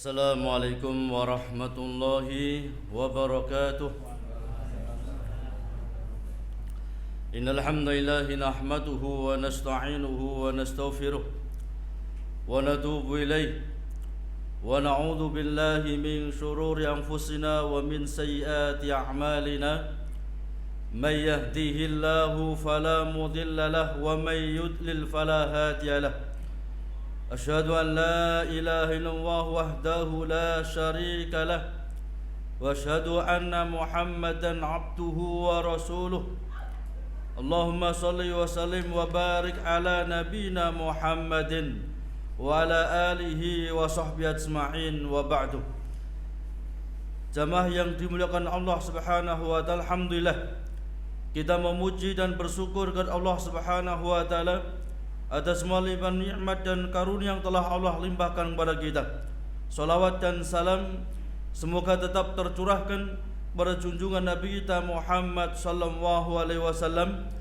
Assalamualaikum warahmatullahi wabarakatuh. Innal hamdalillahi nahmaduhu wa nasta'inuhu wa nastaghfiruh wa natubu ilayh wa na'udzu billahi min shururi anfusina wa min sayyiati a'malina. May yahdihillahu fala mudilla lahu wa may yudlil fala hadiya lahu. Asyhadu an la ilaha illallah wahdahu la syarika lah wa asyhadu anna Muhammadan abduhu wa rasuluh. Allahumma salli wa sallim wa barik ala nabina Muhammadin wa ala alihi wa sahbihi ajma'in wa ba'du. Jamaah yang dimuliakan Allah Subhanahu wa taala, alhamdulillah kita memuji dan bersyukur kepada Allah Subhanahu wa taala atas semua limpahan nikmat dan karunia yang telah Allah limpahkan kepada kita. Salawat dan salam semoga tetap tercurahkan kepada junjungan Nabi kita Muhammad sallallahu alaihi wasallam,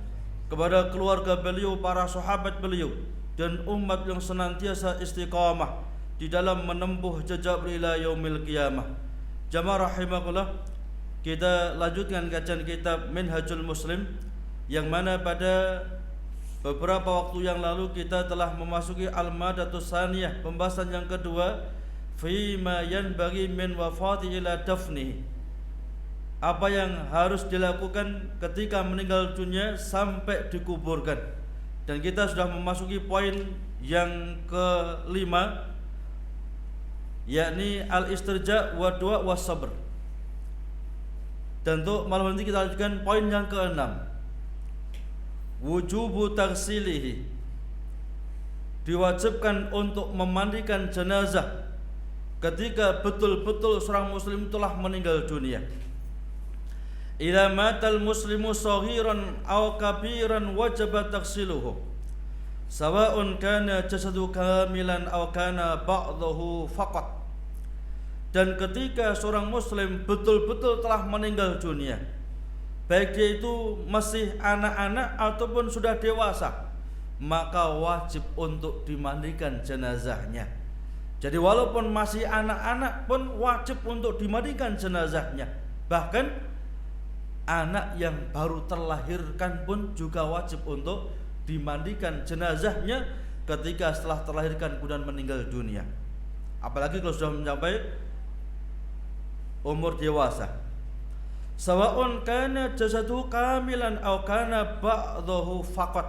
kepada keluarga beliau, para sahabat beliau, dan umat yang senantiasa istiqamah di dalam menempuh jejak ila yaumil qiyamah. Jamaah rahimakumullah, kita lanjutkan kajian kitab Minhajul Muslim, yang mana pada beberapa waktu yang lalu kita telah memasuki al-madatus saniyah, pembahasan yang kedua, fima yanbaghi min wafati ila dafni, apa yang harus dilakukan ketika meninggal dunia sampai dikuburkan. Dan kita sudah memasuki poin yang kelima, yakni al-istirja wa du'a was sabr. Dan untuk malam nanti kita lanjutkan poin yang keenam, wujubu taghsilihi, diwajibkan untuk memandikan jenazah ketika betul-betul seorang muslim telah meninggal dunia. Idza matal muslimu saghiran aw kabiran wajaba taghsiluhu sawa'un kana jasadu kamilan aw kana ba'dahu faqat. Dan ketika seorang muslim betul-betul telah meninggal dunia, baik dia itu masih anak-anak ataupun sudah dewasa, maka wajib untuk dimandikan jenazahnya. Jadi walaupun masih anak-anak pun wajib untuk dimandikan jenazahnya. Bahkan anak yang baru terlahirkan pun juga wajib untuk dimandikan jenazahnya ketika setelah terlahirkan kemudian meninggal dunia. Apalagi kalau sudah mencapai umur dewasa. Sawa'un kana jasadu kamilan aw kana ba'dahu faqat,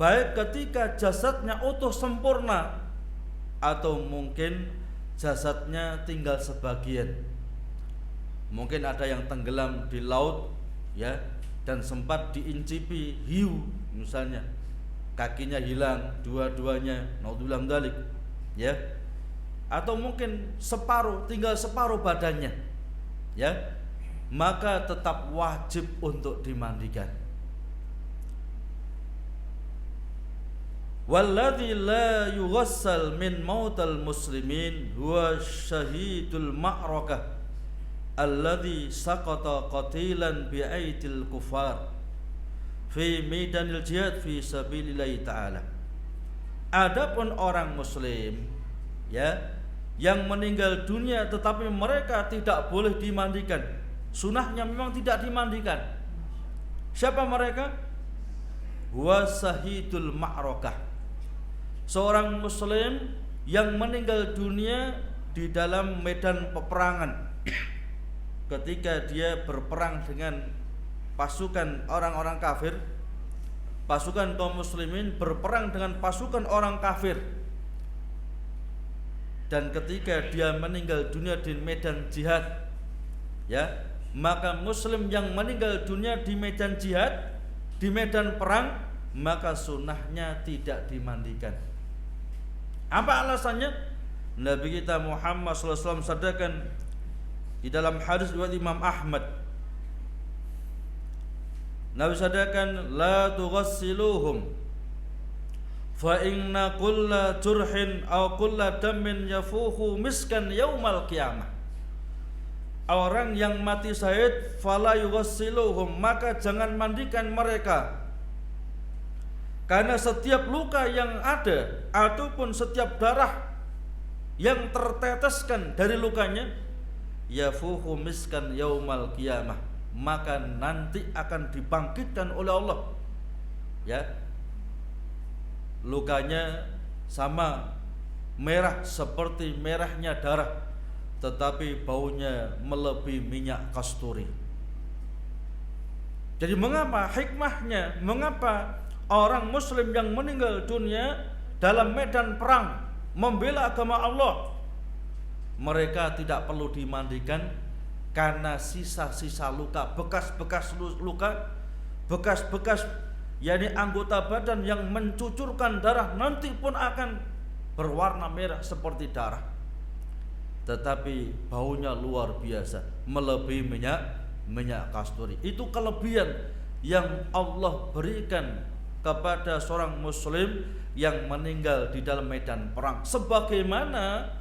baik ketika jasadnya utuh sempurna atau mungkin jasadnya tinggal sebagian. Mungkin ada yang tenggelam di laut, ya, dan sempat diincipi hiu misalnya, kakinya hilang dua-duanya, naudzubillah min dzalik, ya. Atau mungkin separuh, tinggal separuh badannya, ya, maka tetap wajib untuk dimandikan. Walladzi la yughassal min mautal muslimin huwa syahidul ma'rakah alladzi saqata qatilan bi aidil kufar fi maidanil jihad fi sabilillah taala. Adapun orang muslim, ya, yang meninggal dunia tetapi mereka tidak boleh dimandikan, sunahnya memang tidak dimandikan. Siapa mereka? Huwa syahidul ma'rakah, seorang muslim yang meninggal dunia di dalam medan peperangan ketika dia berperang dengan pasukan orang-orang kafir. Pasukan kaum muslimin berperang dengan pasukan orang kafir, dan ketika dia meninggal dunia di medan jihad, ya, maka muslim yang meninggal dunia di medan jihad, di medan perang, maka sunnahnya tidak dimandikan. Apa alasannya? Nabi kita Muhammad SAW sabdakan di dalam hadis riwayat Imam Ahmad, Nabi sabdakan, la tughassiluhum fa inna kulla jurhin aw kulla damin yafuhu miskan yaumal qiyamah. Orang yang mati syahid fala yughassiluhum, maka jangan mandikan mereka, karena setiap luka yang ada ataupun setiap darah yang terteteskan dari lukanya yafuhu miskan yaumal qiyamah, maka nanti akan dibangkitkan oleh Allah. Ya, lukanya sama merah seperti merahnya darah, tetapi baunya melebihi minyak kasturi. Jadi mengapa hikmahnya, mengapa orang muslim yang meninggal dunia dalam medan perang membela agama Allah, mereka tidak perlu dimandikan karena sisa-sisa luka, bekas-bekas luka, bekas-bekas yakni anggota badan yang mencucurkan darah nanti pun akan berwarna merah seperti darah, tetapi baunya luar biasa melebihi minyak kasturi. Itu kelebihan yang Allah berikan kepada seorang muslim yang meninggal di dalam medan perang, sebagaimana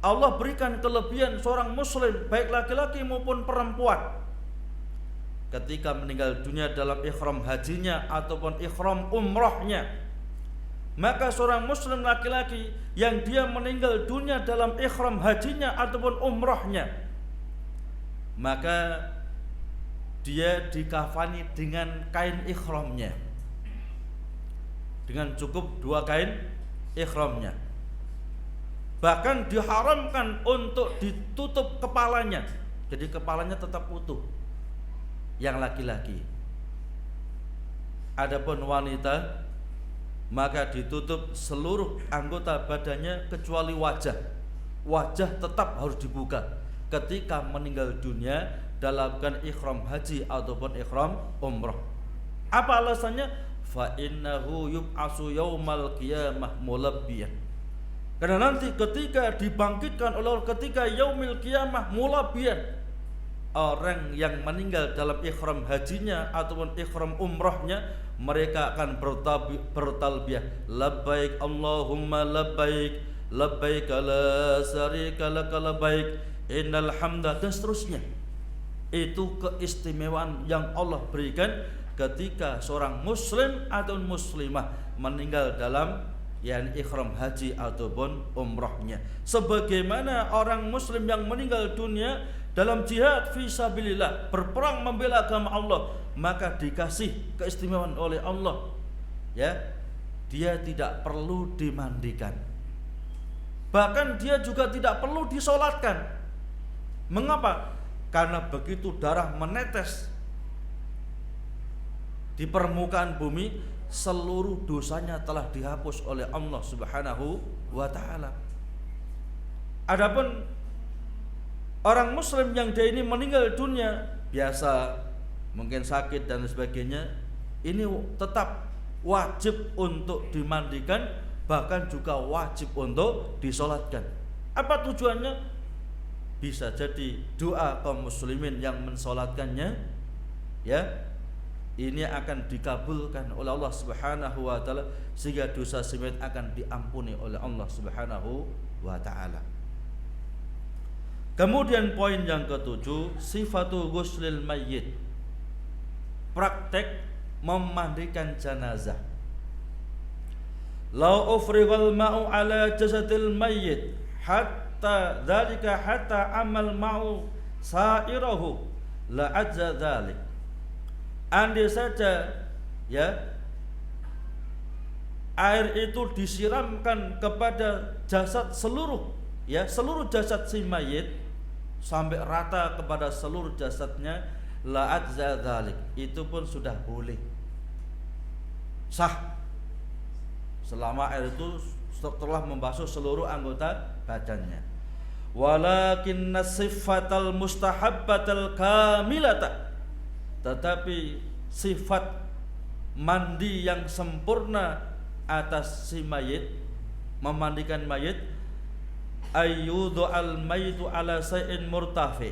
Allah berikan kelebihan seorang muslim baik laki-laki maupun perempuan ketika meninggal dunia dalam ihram hajinya ataupun ihram umrohnya. Maka seorang muslim laki-laki yang dia meninggal dunia dalam ihram hajinya ataupun umrohnya, maka dia dikafani dengan kain ihramnya, dengan cukup 2 kain ihramnya. Bahkan diharamkan untuk ditutup kepalanya, jadi kepalanya tetap utuh yang laki-laki. Adapun wanita maka ditutup seluruh anggota badannya kecuali wajah. Wajah tetap harus dibuka ketika meninggal dunia dalam ihram haji ataupun ihram umrah. Apa alasannya? Fa innahu yub'atsu yaumal qiyamah mulabbiyan. Karena nanti ketika dibangkitkan oleh Allah, ketika yaumil qiyamah mulabbiyan, orang yang meninggal dalam ihram hajinya ataupun ihram umrahnya, mereka akan bertalbiyah labbaik Allahumma labbaik labbaik la syarika lak labbaik innal hamda, dan seterusnya. Itu keistimewaan yang Allah berikan ketika seorang muslim atau muslimah meninggal dalam ihram haji ataupun umrahnya. Sebagaimana orang muslim yang meninggal dunia dalam jihad fisabilillah, berperang membela agama Allah, maka dikasih keistimewaan oleh Allah, ya, dia tidak perlu dimandikan, bahkan dia juga tidak perlu disolatkan. Mengapa? Karena begitu darah menetes di permukaan bumi, seluruh dosanya telah dihapus oleh Allah Subhanahu wa ta'ala. Adapun orang muslim yang dia ini meninggal dunia biasa, mungkin sakit dan sebagainya, ini tetap wajib untuk dimandikan, bahkan juga wajib untuk disolatkan. Apa tujuannya? Bisa jadi doa kaum muslimin yang mensolatkannya, ya, ini akan dikabulkan oleh Allah Subhanahu wa ta'ala, sehingga dosa semet akan diampuni oleh Allah Subhanahu wa ta'ala. Kemudian poin yang ke-7, sifatu ghuslil mayyit, praktek memandikan jenazah. Lau ufrighal ma'u ala jasadil mayyit hatta dzalika hatta amal ma'u sa'irahu la ajza dzalik. Andai saja, ya, air itu disiramkan kepada jasad seluruh, ya, seluruh jasad si mayit sampai rata kepada seluruh jasadnya, la ajza dzalik, itu pun sudah boleh, sah, selama air itu telah membasuh seluruh anggota badannya. Walakinna sifatal mustahabbatal kamilata, tetapi sifat mandi yang sempurna atas si mayit, memandikan mayit, ayyudu al mayitu ala sayin murtafi,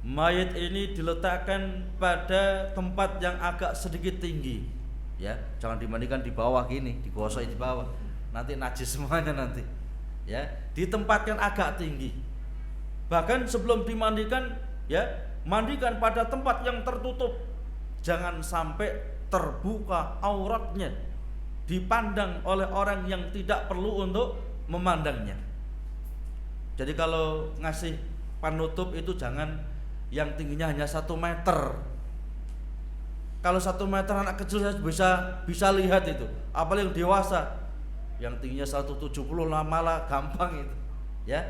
mayit ini diletakkan pada tempat yang agak sedikit tinggi, ya, jangan dimandikan di bawah gini, digosok di bawah, nanti najis semuanya nanti, ya, ditempatkan agak tinggi. Bahkan sebelum dimandikan, ya, mandikan pada tempat yang tertutup, jangan sampai terbuka auratnya, dipandang oleh orang yang tidak perlu untuk memandangnya. Jadi kalau ngasih penutup itu jangan yang tingginya hanya 1 meter. Kalau 1 meter anak kecil bisa lihat itu, apalagi yang dewasa yang tingginya 170 malah gampang itu, ya.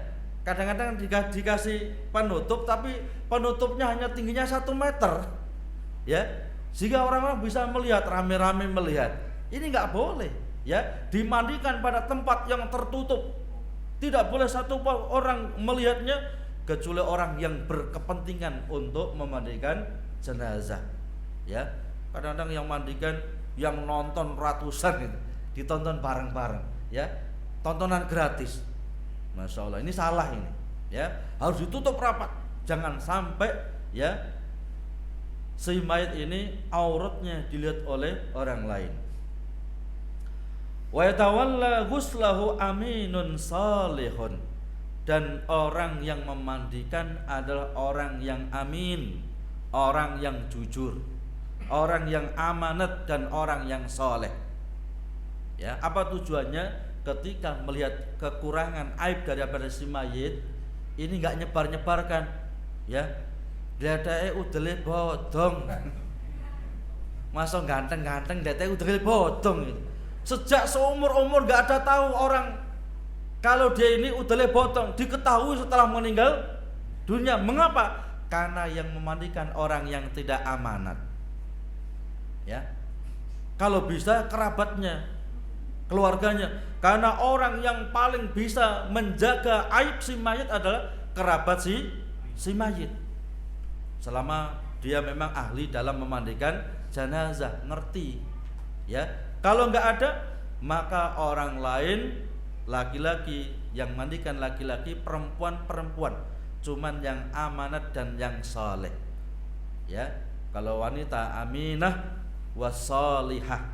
Kadang-kadang dikasih penutup tapi penutupnya hanya tingginya 1 meter, ya, sehingga orang-orang bisa melihat, rame-rame melihat. Ini nggak boleh, ya, dimandikan pada tempat yang tertutup. Tidak boleh satu orang melihatnya kecuali orang yang berkepentingan untuk memandikan jenazah, ya. Kadang-kadang yang mandikan yang nonton ratusan itu, ditonton bareng-bareng, ya, tontonan gratis. Masya Allah, ini salah ini, ya, harus ditutup rapat, jangan sampai, ya, si mayit ini auratnya dilihat oleh orang lain. Wa yatawalla ghuslahu aminun salihun, dan orang yang memandikan adalah orang yang amin, orang yang jujur, orang yang amanat dan orang yang soleh. Ya, apa tujuannya? Ketika melihat kekurangan aib daripada si mayit ini nggak nyebar-nyebarkan, ya. Dhe'eke udele bodong. Masa ganteng-ganteng dhe'eke udele bodong gitu. Sejak seumur-umur nggak ada tahu orang kalau dia ini udele bodong, diketahui setelah meninggal dunia. Mengapa? Karena yang memandikan orang yang tidak amanat, ya. Kalau bisa kerabatnya, keluarganya, karena orang yang paling bisa menjaga aib si mayit adalah kerabat si mayit. Selama dia memang ahli dalam memandikan jenazah, ngerti, ya. Kalau nggak ada, maka orang lain, laki-laki yang mandikan laki-laki, perempuan, cuman yang amanat dan yang saleh, ya. Kalau wanita aminah wassalihah,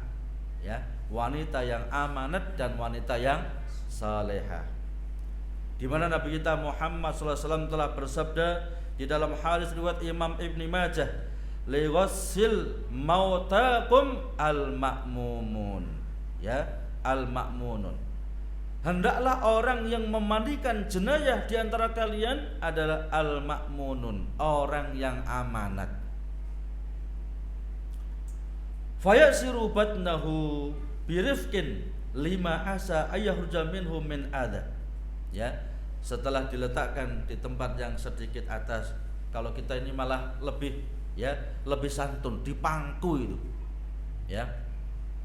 ya, wanita yang amanat dan wanita yang salehah. Di mana Nabi kita Muhammad SAW telah bersabda di dalam hadis riwayat Imam Ibn Majah, lighassil mautakum al-ma'mumun, ya, al-ma'munun. Hendaklah orang yang memandikan jenazah di antara kalian adalah al-ma'munun, orang yang amanat. Fayasiru batnahu birifkin lima asa ayyahurja minhu min adha, ya. Setelah diletakkan di tempat yang sedikit atas, kalau kita ini malah lebih, ya, lebih santun, dipangku itu, ya,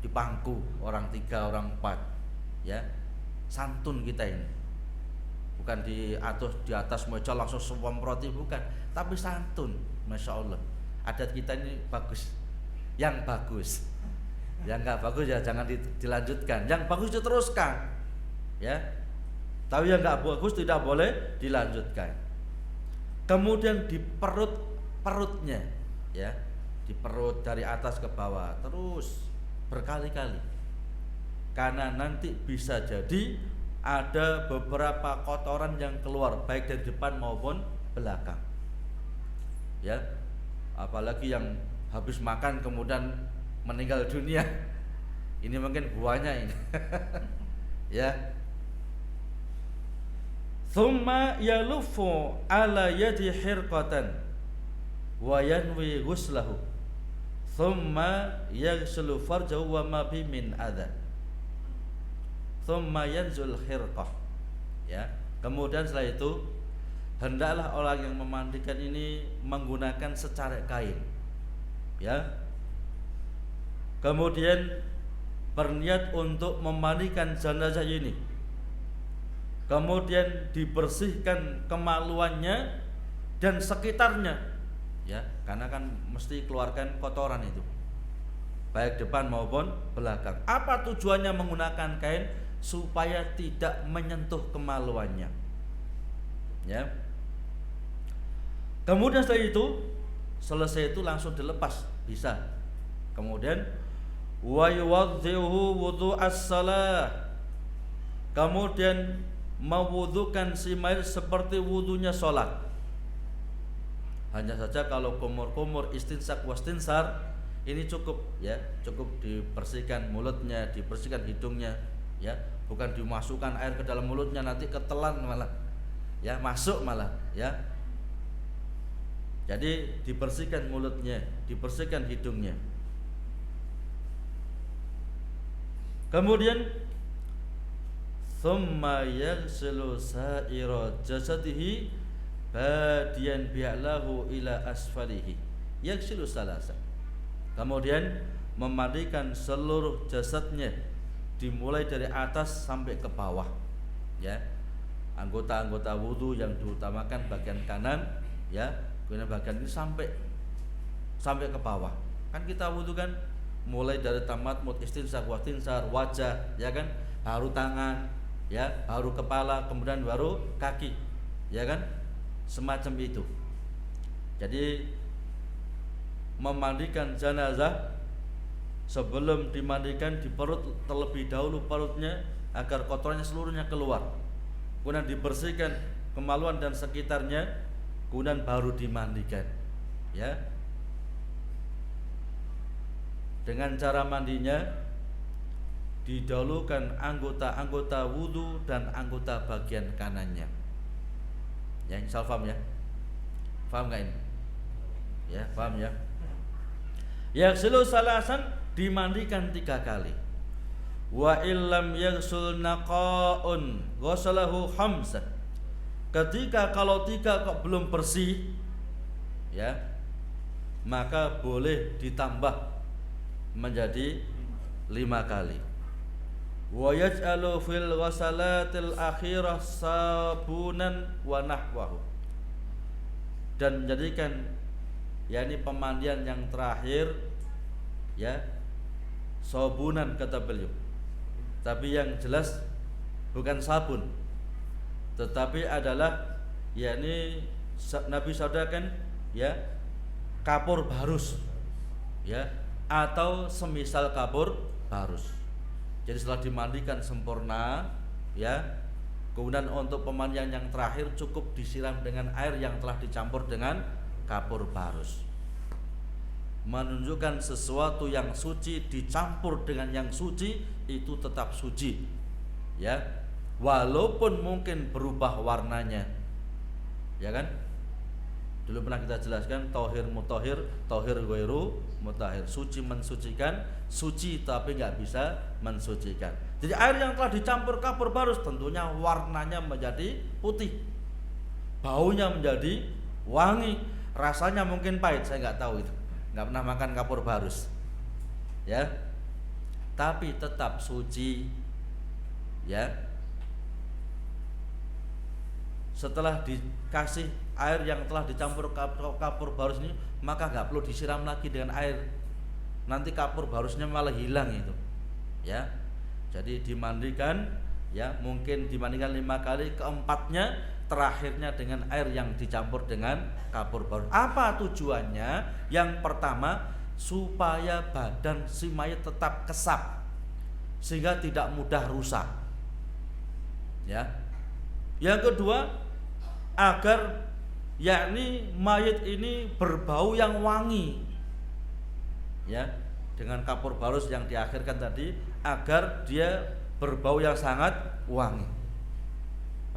dipangku orang 3 orang 4, ya, santun kita ini, bukan di atas meja langsung semproti, bukan, tapi santun. Masya Allah, adat kita ini bagus, yang bagus. Yang nggak bagus ya jangan dilanjutkan, yang bagus diteruskan, ya. Tapi yang nggak bagus tidak boleh dilanjutkan. Kemudian di perutnya, ya, di perut dari atas ke bawah terus berkali-kali, karena nanti bisa jadi ada beberapa kotoran yang keluar baik dari depan maupun belakang, ya. Apalagi yang habis makan kemudian meninggal dunia, ini mungkin buahnya ini. Ya. Thumma yalufu ala yadi hirqatan wa yanwi ghuslahu thumma yaghsilu farjahu wa ma bi min adha thumma yanzul hirqah, ya. Kemudian setelah itu hendaklah orang yang memandikan ini menggunakan secarik kain, ya. Kemudian berniat untuk memandikan jenazah ini, kemudian dibersihkan kemaluannya dan sekitarnya, ya, karena kan mesti keluarkan kotoran itu baik depan maupun belakang. Apa tujuannya menggunakan kain? Supaya tidak menyentuh kemaluannya, ya. Kemudian setelah itu selesai itu langsung dilepas, bisa. Kemudian wa yuwadhi'uhu wudhu'as salah, kemudian mewudukan si mayit seperti wudunya sholat. Hanya saja kalau kumur-kumur istinsak wastinsar ini cukup ya, cukup dibersihkan mulutnya, dibersihkan hidungnya ya, bukan dimasukkan air ke dalam mulutnya nanti ketelan malah ya, masuk malah ya. Jadi dibersihkan mulutnya, dibersihkan hidungnya. Kemudian thumma yaghsilu sa'ira jasadihi badiyan bi'lahu ila asfalihi yaghsilu salasa. Kemudian memandikan seluruh jasadnya dimulai dari atas sampai ke bawah ya. Anggota-anggota wudu yang diutamakan bagian kanan ya, kemudian bagian ini sampai ke bawah. Kan kita wudu kan mulai dari tamatmut, istinsaq, wastinsar, wajah ya kan, baru tangan ya, baru kepala, kemudian baru kaki ya kan, semacam itu. Jadi memandikan jenazah, sebelum dimandikan di perut terlebih dahulu perutnya agar kotorannya seluruhnya keluar, kemudian dibersihkan kemaluan dan sekitarnya, kemudian baru dimandikan ya. Dengan cara mandinya didahulukan anggota-anggota wudu dan anggota bagian kanannya ya. Insya Allah paham ya, paham gak ini ya, paham ya. Yaghsilu salasan, dimandikan 3 kali. Wa illam yaghsul naqaun ghasalahu khamsan. Ketika kalau 3 kok belum bersih ya, maka boleh ditambah menjadi 5 kali. Wa yaj'alu fil ghasalatil akhirah sabunan wa nahwahu. Dan menjadikan yakni pemandian yang terakhir ya, sabunan kata beliau, tapi yang jelas bukan sabun, tetapi adalah yakni Nabi sabdakan ya, kapur barus ya, atau semisal kapur barus. Jadi setelah dimandikan sempurna ya, kemudian untuk pemandian yang terakhir cukup disiram dengan air yang telah dicampur dengan kapur barus. Menunjukkan sesuatu yang suci dicampur dengan yang suci itu tetap suci ya, walaupun mungkin berubah warnanya ya kan. Dulu pernah kita jelaskan tohir mutahhir, tohir ghairu mutahhir. Suci mensucikan, suci tapi nggak bisa mensucikan. Jadi air yang telah dicampur kapur barus tentunya warnanya menjadi putih, baunya menjadi wangi, rasanya mungkin pahit, saya nggak tahu itu, nggak pernah makan kapur barus ya, tapi tetap suci ya. Setelah dikasih air yang telah dicampur kapur barus ini, maka nggak perlu disiram lagi dengan air, nanti kapur barusnya malah hilang itu ya. Jadi dimandikan ya, mungkin dimandikan 5 kali, keempatnya terakhirnya dengan air yang dicampur dengan kapur barus. Apa tujuannya? Yang pertama, supaya badan si mayat tetap kesap sehingga tidak mudah rusak ya. Yang kedua, agar yakni mayat ini berbau yang wangi ya, dengan kapur barus yang diakhirkan tadi, agar dia berbau yang sangat wangi.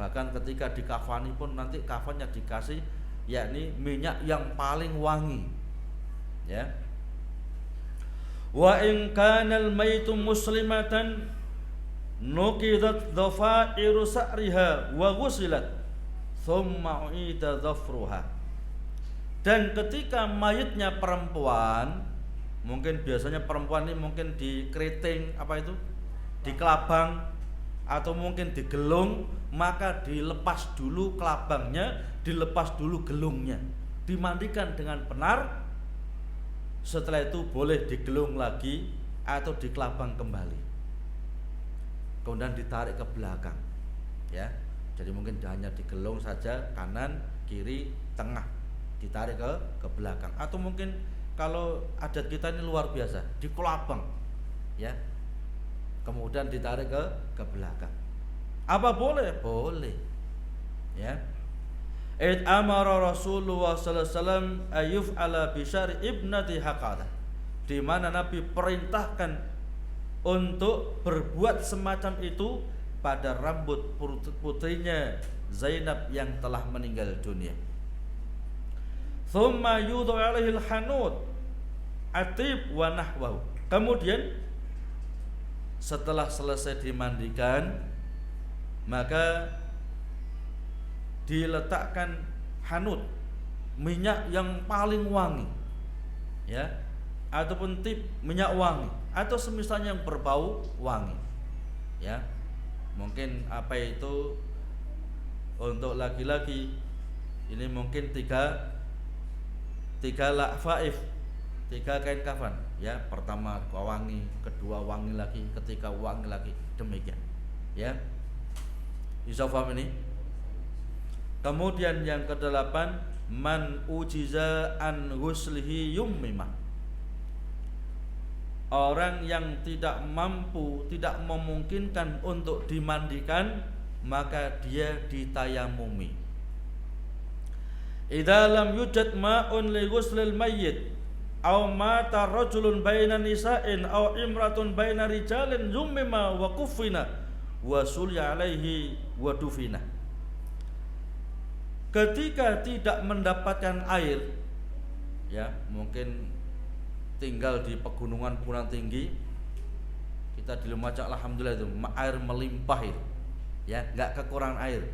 Bahkan ketika dikafani pun nanti kafannya dikasih yakni minyak yang paling wangi ya. Wa in kana al-maytu muslimatan nuqidat dhafairu sa'riha wa ghusilat thumma uida dhafruha. Dan ketika mayitnya perempuan, mungkin biasanya perempuan ini mungkin di keriting apa itu, di kelabang atau mungkin digelung, maka dilepas dulu kelabangnya, dilepas dulu gelungnya, dimandikan dengan benar. Setelah itu boleh digelung lagi atau dikelabang kembali, kemudian ditarik ke belakang ya. Jadi mungkin hanya digelung saja, kanan, kiri, tengah, ditarik ke belakang. Atau mungkin kalau adat kita ini luar biasa, dikelabang ya, kemudian ditarik ke belakang. Apa boleh? Boleh ya. Amara Rasulullah sallallahu alaihi wasallam ayuf ala bisyari ibnati haqadah. di mana Nabi perintahkan untuk berbuat semacam itu pada rambut putrinya Zainab yang telah meninggal dunia. Thumma yudhu alaihi al-hanud atib wa nahwahu. Kemudian setelah selesai dimandikan, maka diletakkan hanud, minyak yang paling wangi, ya, ataupun tip, minyak wangi, atau semisalnya yang berbau wangi, ya. Mungkin apa itu untuk laki-laki ini mungkin tiga la'faif, 3 kain kafan, ya. Pertama wangi, kedua wangi lagi, ketiga wangi lagi, demikian, ya. Bisa paham ini? Kemudian yang ke-8, man ujiza an ghuslihi yummima. Orang yang tidak mampu, tidak memungkinkan untuk dimandikan, maka dia ditayamumi. Idza lam yujad ma'un li ghuslil mayyit aw mata rajulun baina nisa'in aw imratun baina rijalin yummima wa kuffina wa sulya alaihi wa dufina. Ketika tidak mendapatkan air, ya, mungkin tinggal di pegunungan tinggi, kita di Lumajang alhamdulillah itu air melimpah itu, ya, nggak kekurangan air.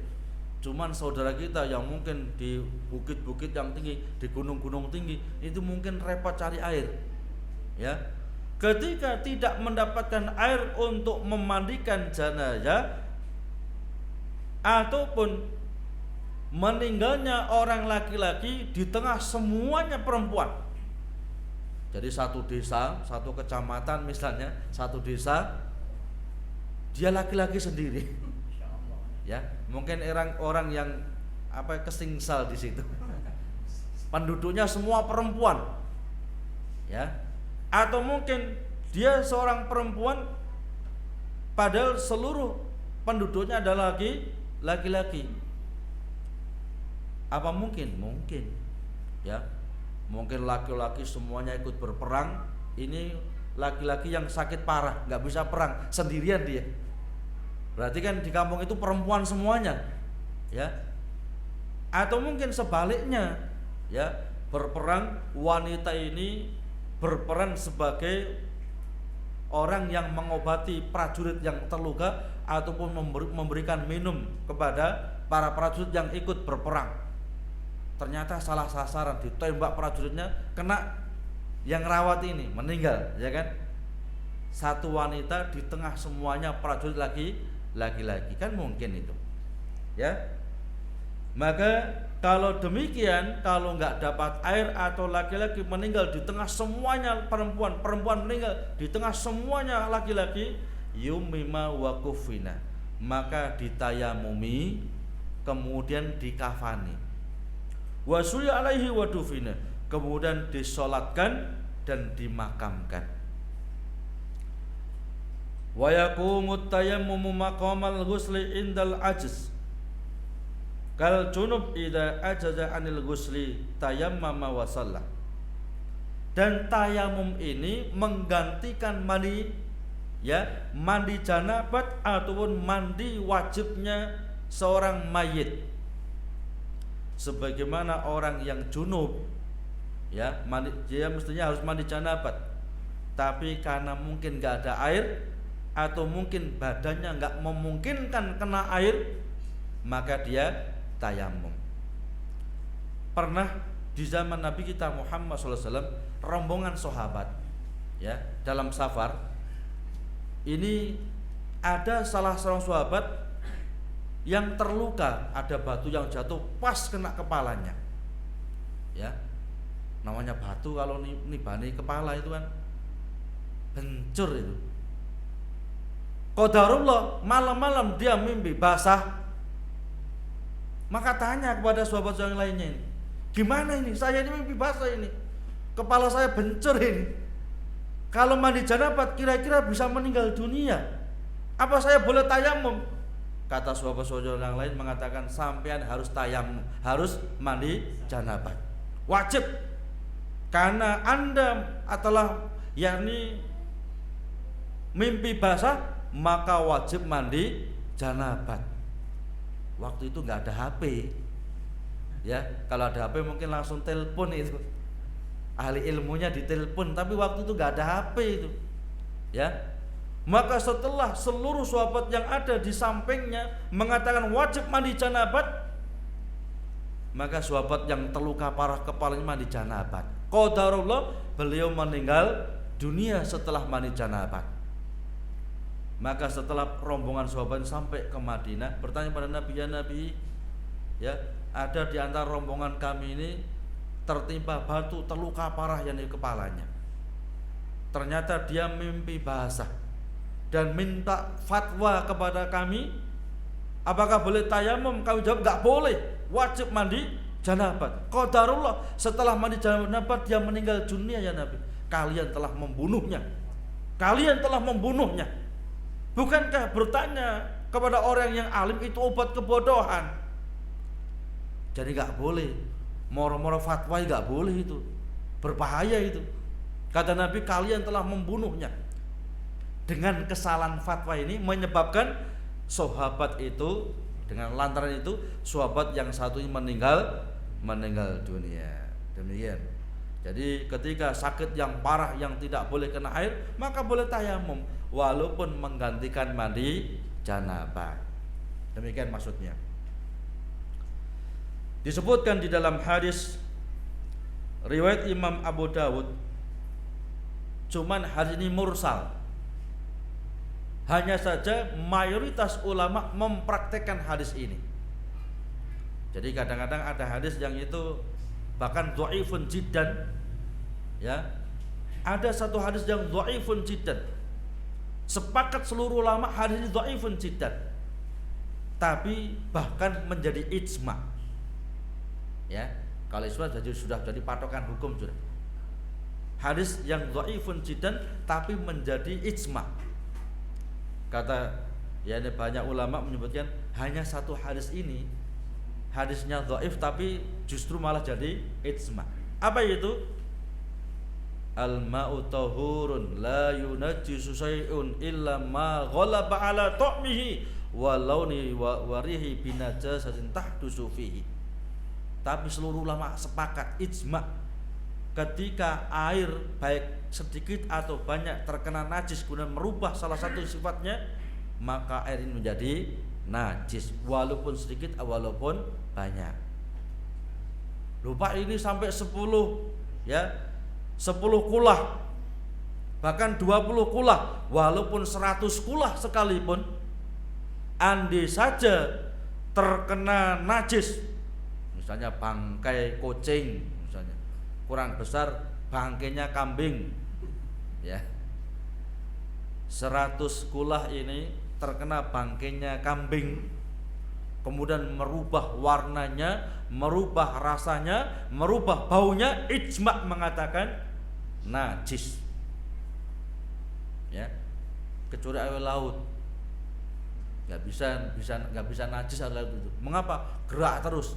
Cuman saudara kita yang mungkin di bukit-bukit yang tinggi, di gunung-gunung tinggi, itu mungkin repot cari air, ya. Ketika tidak mendapatkan air untuk memandikan jenazah ataupun meninggalnya orang laki-laki di tengah semuanya perempuan. Jadi satu desa, satu kecamatan misalnya, satu desa dia laki-laki sendiri. Ya, mungkin orang yang kesingsal di situ. Penduduknya semua perempuan. Ya. Atau mungkin dia seorang perempuan padahal seluruh penduduknya adalah laki-laki. Apa mungkin? Mungkin, ya. Mungkin laki-laki semuanya ikut berperang. Ini laki-laki yang sakit parah, nggak bisa perang, sendirian dia. Berarti kan di kampung itu perempuan semuanya, ya. Atau mungkin sebaliknya, ya, berperang, wanita ini berperan sebagai orang yang mengobati prajurit yang terluka ataupun memberikan minum kepada para prajurit yang ikut berperang. Ternyata salah sasaran, ditembak prajuritnya, kena yang rawat ini, meninggal, ya kan? Satu wanita di tengah semuanya prajurit laki-laki, kan mungkin itu, ya. Maka kalau demikian, kalau nggak dapat air atau laki-laki meninggal di tengah semuanya perempuan meninggal di tengah semuanya laki-laki, yumima wa kufina, maka ditayamumi kemudian dikafani. Wa sulya alaihi wa dufina, kemudian disolatkan dan dimakamkan. Wa yaqumut tayammumu maqamal ghusli indal ajz kal junub idza ajaza anil ghusli tayammama wa shalla. Dan tayamum ini menggantikan mandi, ya, mandi janabat ataupun mandi wajibnya seorang mayit. Sebagaimana orang yang junub, ya, mandi, dia mestinya harus mandi janabat, tapi karena mungkin nggak ada air atau mungkin badannya nggak memungkinkan kena air, maka dia tayamum. Pernah di zaman Nabi kita Muhammad SAW, rombongan sahabat, ya, dalam safar ini ada salah seorang sahabat yang terluka, ada batu yang jatuh pas kena kepalanya, ya. Namanya batu kalau nibani kepala itu kan hancur itu. Qadarullah, malam-malam dia mimpi basah, maka tanya kepada sahabat yang lainnya, ini gimana ini, saya ini mimpi basah ini, kepala saya bencur ini, kalau mandi janabat kira-kira bisa meninggal dunia, apa saya boleh tayamum? Kata sahabat-sahabat yang lain mengatakan, sampean harus tayamum, harus mandi janabat, wajib, karena Anda telah yakni mimpi basah, maka wajib mandi janabat. Waktu itu nggak ada HP, ya. Kalau ada HP mungkin langsung telepon itu, ahli ilmunya ditelepon. Tapi waktu itu nggak ada HP itu, ya. Maka setelah seluruh sahabat yang ada di sampingnya mengatakan wajib mandi janabat, maka sahabat yang terluka parah kepalanya mandi janabat. Qadarullah, beliau meninggal dunia setelah mandi janabat. Maka setelah rombongan sahabat sampai ke Madinah, bertanya pada Nabi, ya Nabi, ya, ada di antara rombongan kami ini tertimpa batu, terluka parah yang di kepalanya. Ternyata dia mimpi basah dan minta fatwa kepada kami, apakah boleh tayamum? Kami jawab enggak boleh, wajib mandi janabat. Qadarullah, setelah mandi janabat dia meninggal dunia ya Nabi. Kalian telah membunuhnya. Kalian telah membunuhnya. Bukankah bertanya kepada orang yang alim itu obat kebodohan? Jadi enggak boleh moro-moro fatwa, enggak boleh itu. Berbahaya itu. Kata Nabi, kalian telah membunuhnya. Dengan kesalahan fatwa ini menyebabkan sahabat itu, dengan lantaran itu sahabat yang satu ini meninggal dunia. Demikian. Jadi ketika sakit yang parah yang tidak boleh kena air, maka boleh tayamum walaupun menggantikan mandi janabah. Demikian maksudnya. Disebutkan di dalam hadis riwayat Imam Abu Dawud, cuman hadis ini mursal. Hanya saja mayoritas ulama mempraktekkan hadis ini. Jadi kadang-kadang ada hadis yang itu bahkan dhaifun jiddan, ya. Ada satu hadis yang dhaifun jiddan. Sepakat seluruh ulama hadis ini dhaifun jiddan. Tapi bahkan menjadi ijma. Ya, kalau ijma sudah jadi patokan hukum sudah. Hadis yang dhaifun jiddan tapi menjadi ijma. Kata ya, banyak ulama menyebutkan hanya satu hadis ini, hadisnya dhaif tapi justru malah jadi ijma. Apa itu? Al-ma'u tahurun la yunajjisu syai'un illa ma ghalaba ala ta'mihi wa launi wa rihi binajasatin tahdusu fihi. Tapi seluruh ulama sepakat ijma, ketika air baik sedikit atau banyak terkena najis kemudian merubah salah satu sifatnya, maka air ini menjadi najis walaupun sedikit walaupun banyak. Lupa ini sampai 10, ya, 10 kulah, bahkan 20 kulah, walaupun 100 kulah sekalipun, andai saja terkena najis, misalnya bangkai kucing, misalnya kurang besar bangkainya kambing, ya, 100 kulah ini terkena bangkainya kambing, kemudian merubah warnanya, merubah rasanya, merubah baunya, ijma mengatakan najis, ya, kecuali air laut nggak bisa najis air laut itu. Mengapa? Gerak terus,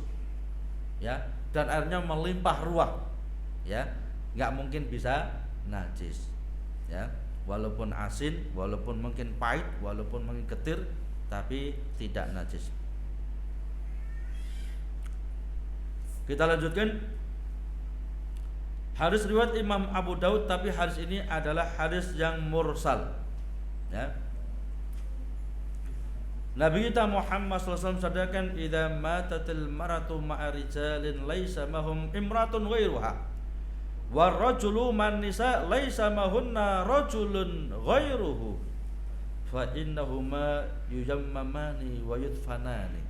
ya, dan airnya melimpah ruah, ya, nggak mungkin bisa najis, ya, walaupun asin, walaupun mungkin pahit, walaupun mungkin getir, tapi tidak najis. Kita lanjutkan hadis riwayat Imam Abu Daud, tapi hadis ini adalah hadis yang mursal, ya. Nabi kita Muhammad SAW sadaqan idza matatil maratu ma'a rijalin laisa mahum imratun ghairuha war rajulu man nisa laisa mahunna rajulun ghairuhu fa innahuma yujammamani wa yudfanani.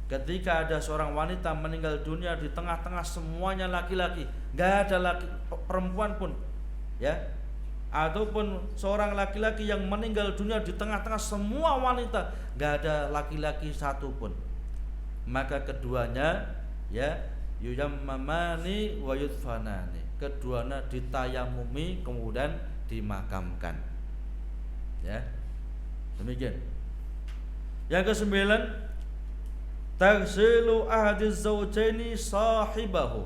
Ketika ada seorang wanita meninggal dunia di tengah-tengah semuanya laki-laki, enggak ada laki perempuan pun, ya, ataupun seorang laki-laki yang meninggal dunia di tengah-tengah semua wanita, enggak ada laki-laki satu pun, maka keduanya, ya, yujammamani wa yudfanani, keduanya ditayamumi kemudian dimakamkan, ya. Demikian. Yang ke-9, taghsilu ahadiz zawjaini sahibahu,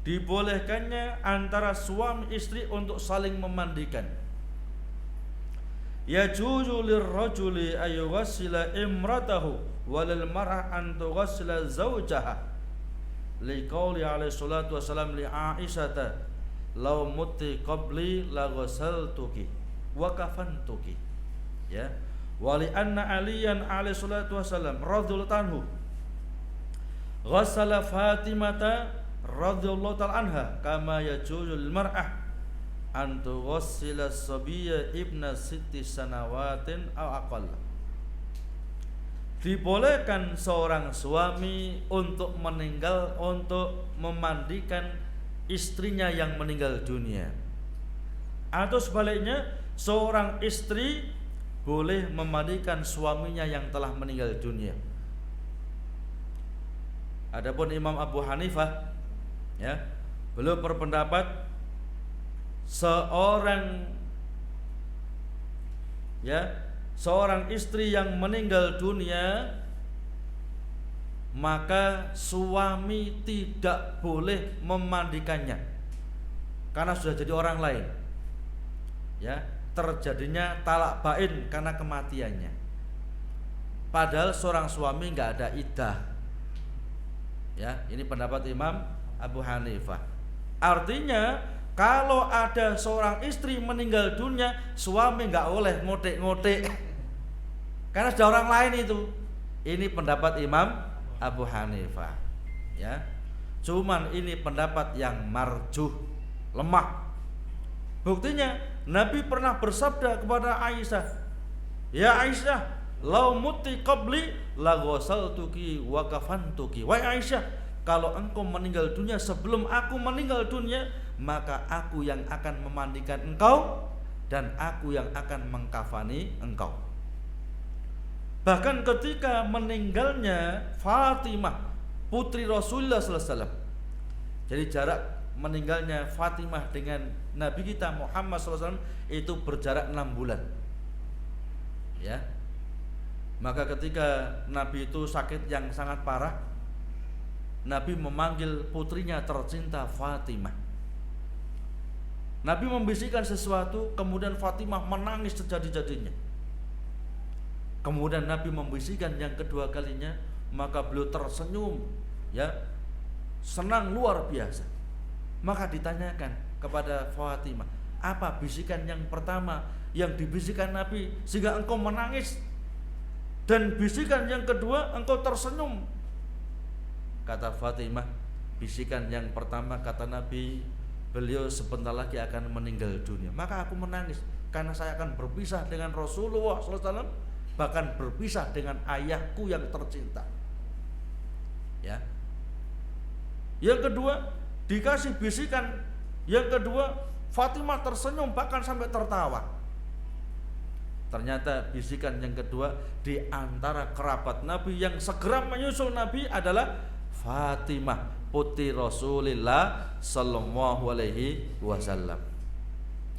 dibolehkannya antara suami istri untuk saling memandikan. Yajuzu lirrajuli ayyughassila imratahu walil mar'ah an tughassila zawjaha. Liqauli alaihi salatu wassalam li Aisyata, "Law mutti qabli la ghassaltuki wa kafantuki." Ya. Wa li anna Aliyan alaihi salatu wassalam radhiyallahu anhu ghassala Fatimata radhiyallahu ta'ala anha kama yajuzu lil mar'ah an tughassila sabiyya ibna sitti sanawatin aw aqall. Dibolehkan seorang suami untuk memandikan istrinya yang meninggal dunia, atau sebaliknya seorang istri boleh memandikan suaminya yang telah meninggal dunia. Adapun Imam Abu Hanifah, ya, beliau berpendapat seorang istri yang meninggal dunia, maka suami tidak boleh memandikannya karena sudah jadi orang lain. Ya, terjadinya talak bain karena kematiannya. Padahal seorang suami nggak ada iddah. Ya, ini pendapat Imam Abu Hanifah. Artinya kalau ada seorang istri meninggal dunia, suami nggak boleh ngotek-ngotek karena sudah orang lain itu. Ini pendapat Imam Abu Hanifah. Ya, cuman ini pendapat yang marjuh, lemah. Buktinya Nabi pernah bersabda kepada Aisyah, "Ya Aisyah, lau muti qabli la ghasaltuki wa kafantuki." Wahai Aisyah, kalau engkau meninggal dunia sebelum aku meninggal dunia, maka aku yang akan memandikan engkau dan aku yang akan mengkafani engkau. Bahkan ketika meninggalnya Fatimah putri Rasulullah sallallahu alaihi wasallam, jadi jarak meninggalnya Fatimah dengan Nabi kita Muhammad sallallahu alaihi wasallam itu berjarak 6 bulan. Ya. Maka ketika Nabi itu sakit yang sangat parah, Nabi memanggil putrinya tercinta Fatimah. Nabi membisikkan sesuatu, kemudian Fatimah menangis sejadi-jadinya. Kemudian Nabi membisikkan yang kedua kalinya, maka beliau tersenyum, ya, senang luar biasa. Maka ditanyakan kepada Fatimah, apa bisikan yang pertama yang dibisikkan Nabi sehingga engkau menangis, dan bisikan yang kedua engkau tersenyum? Kata Fatimah, bisikan yang pertama, kata Nabi, beliau sebentar lagi akan meninggal dunia, maka aku menangis karena saya akan berpisah dengan Rasulullah SAW, bahkan berpisah dengan ayahku yang tercinta. Ya. Yang kedua, dikasih bisikan yang kedua, Fatimah tersenyum bahkan sampai tertawa. Ternyata bisikan yang kedua di antara kerabat Nabi yang segera menyusul Nabi adalah Fatimah putri Rasulullah sallallahu alaihi wasallam.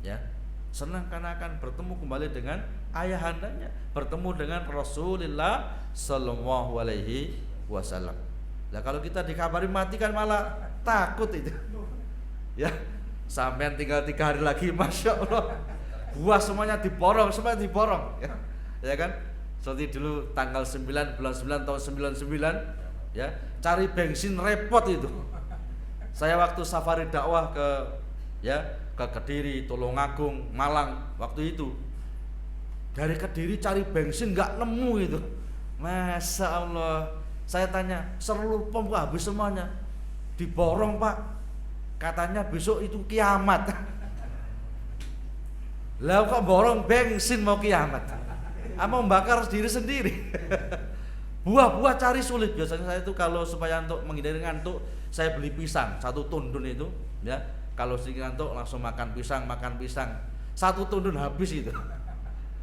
Ya, senang karena akan bertemu kembali dengan ayahandanya, bertemu dengan Rasulullah sallallahu alaihi wasallam. Nah, kalau kita dikabari mati kan malah takut itu. Ya, sampean tinggal 3 hari lagi, masya Allah, buah semuanya diborong, semuanya diborong. Ya kan? Seperti dulu tanggal 9 bulan 9 tahun 99, ya, cari bensin repot itu. Saya waktu safari dakwah ke Kediri, Tulungagung, Malang waktu itu, dari Kediri cari bensin nggak nemu itu. Masya Allah, saya tanya, seluruh pom habis semuanya, diborong Pak. Katanya besok itu kiamat. Lah kok borong bensin mau kiamat? Mau membakar diri sendiri. Buah-buah cari sulit. Biasanya saya itu kalau supaya untuk menghindari ngantuk, saya beli pisang 1 tundun itu, ya. Kalau sedikit ngantuk langsung makan pisang. 1 tundun habis itu.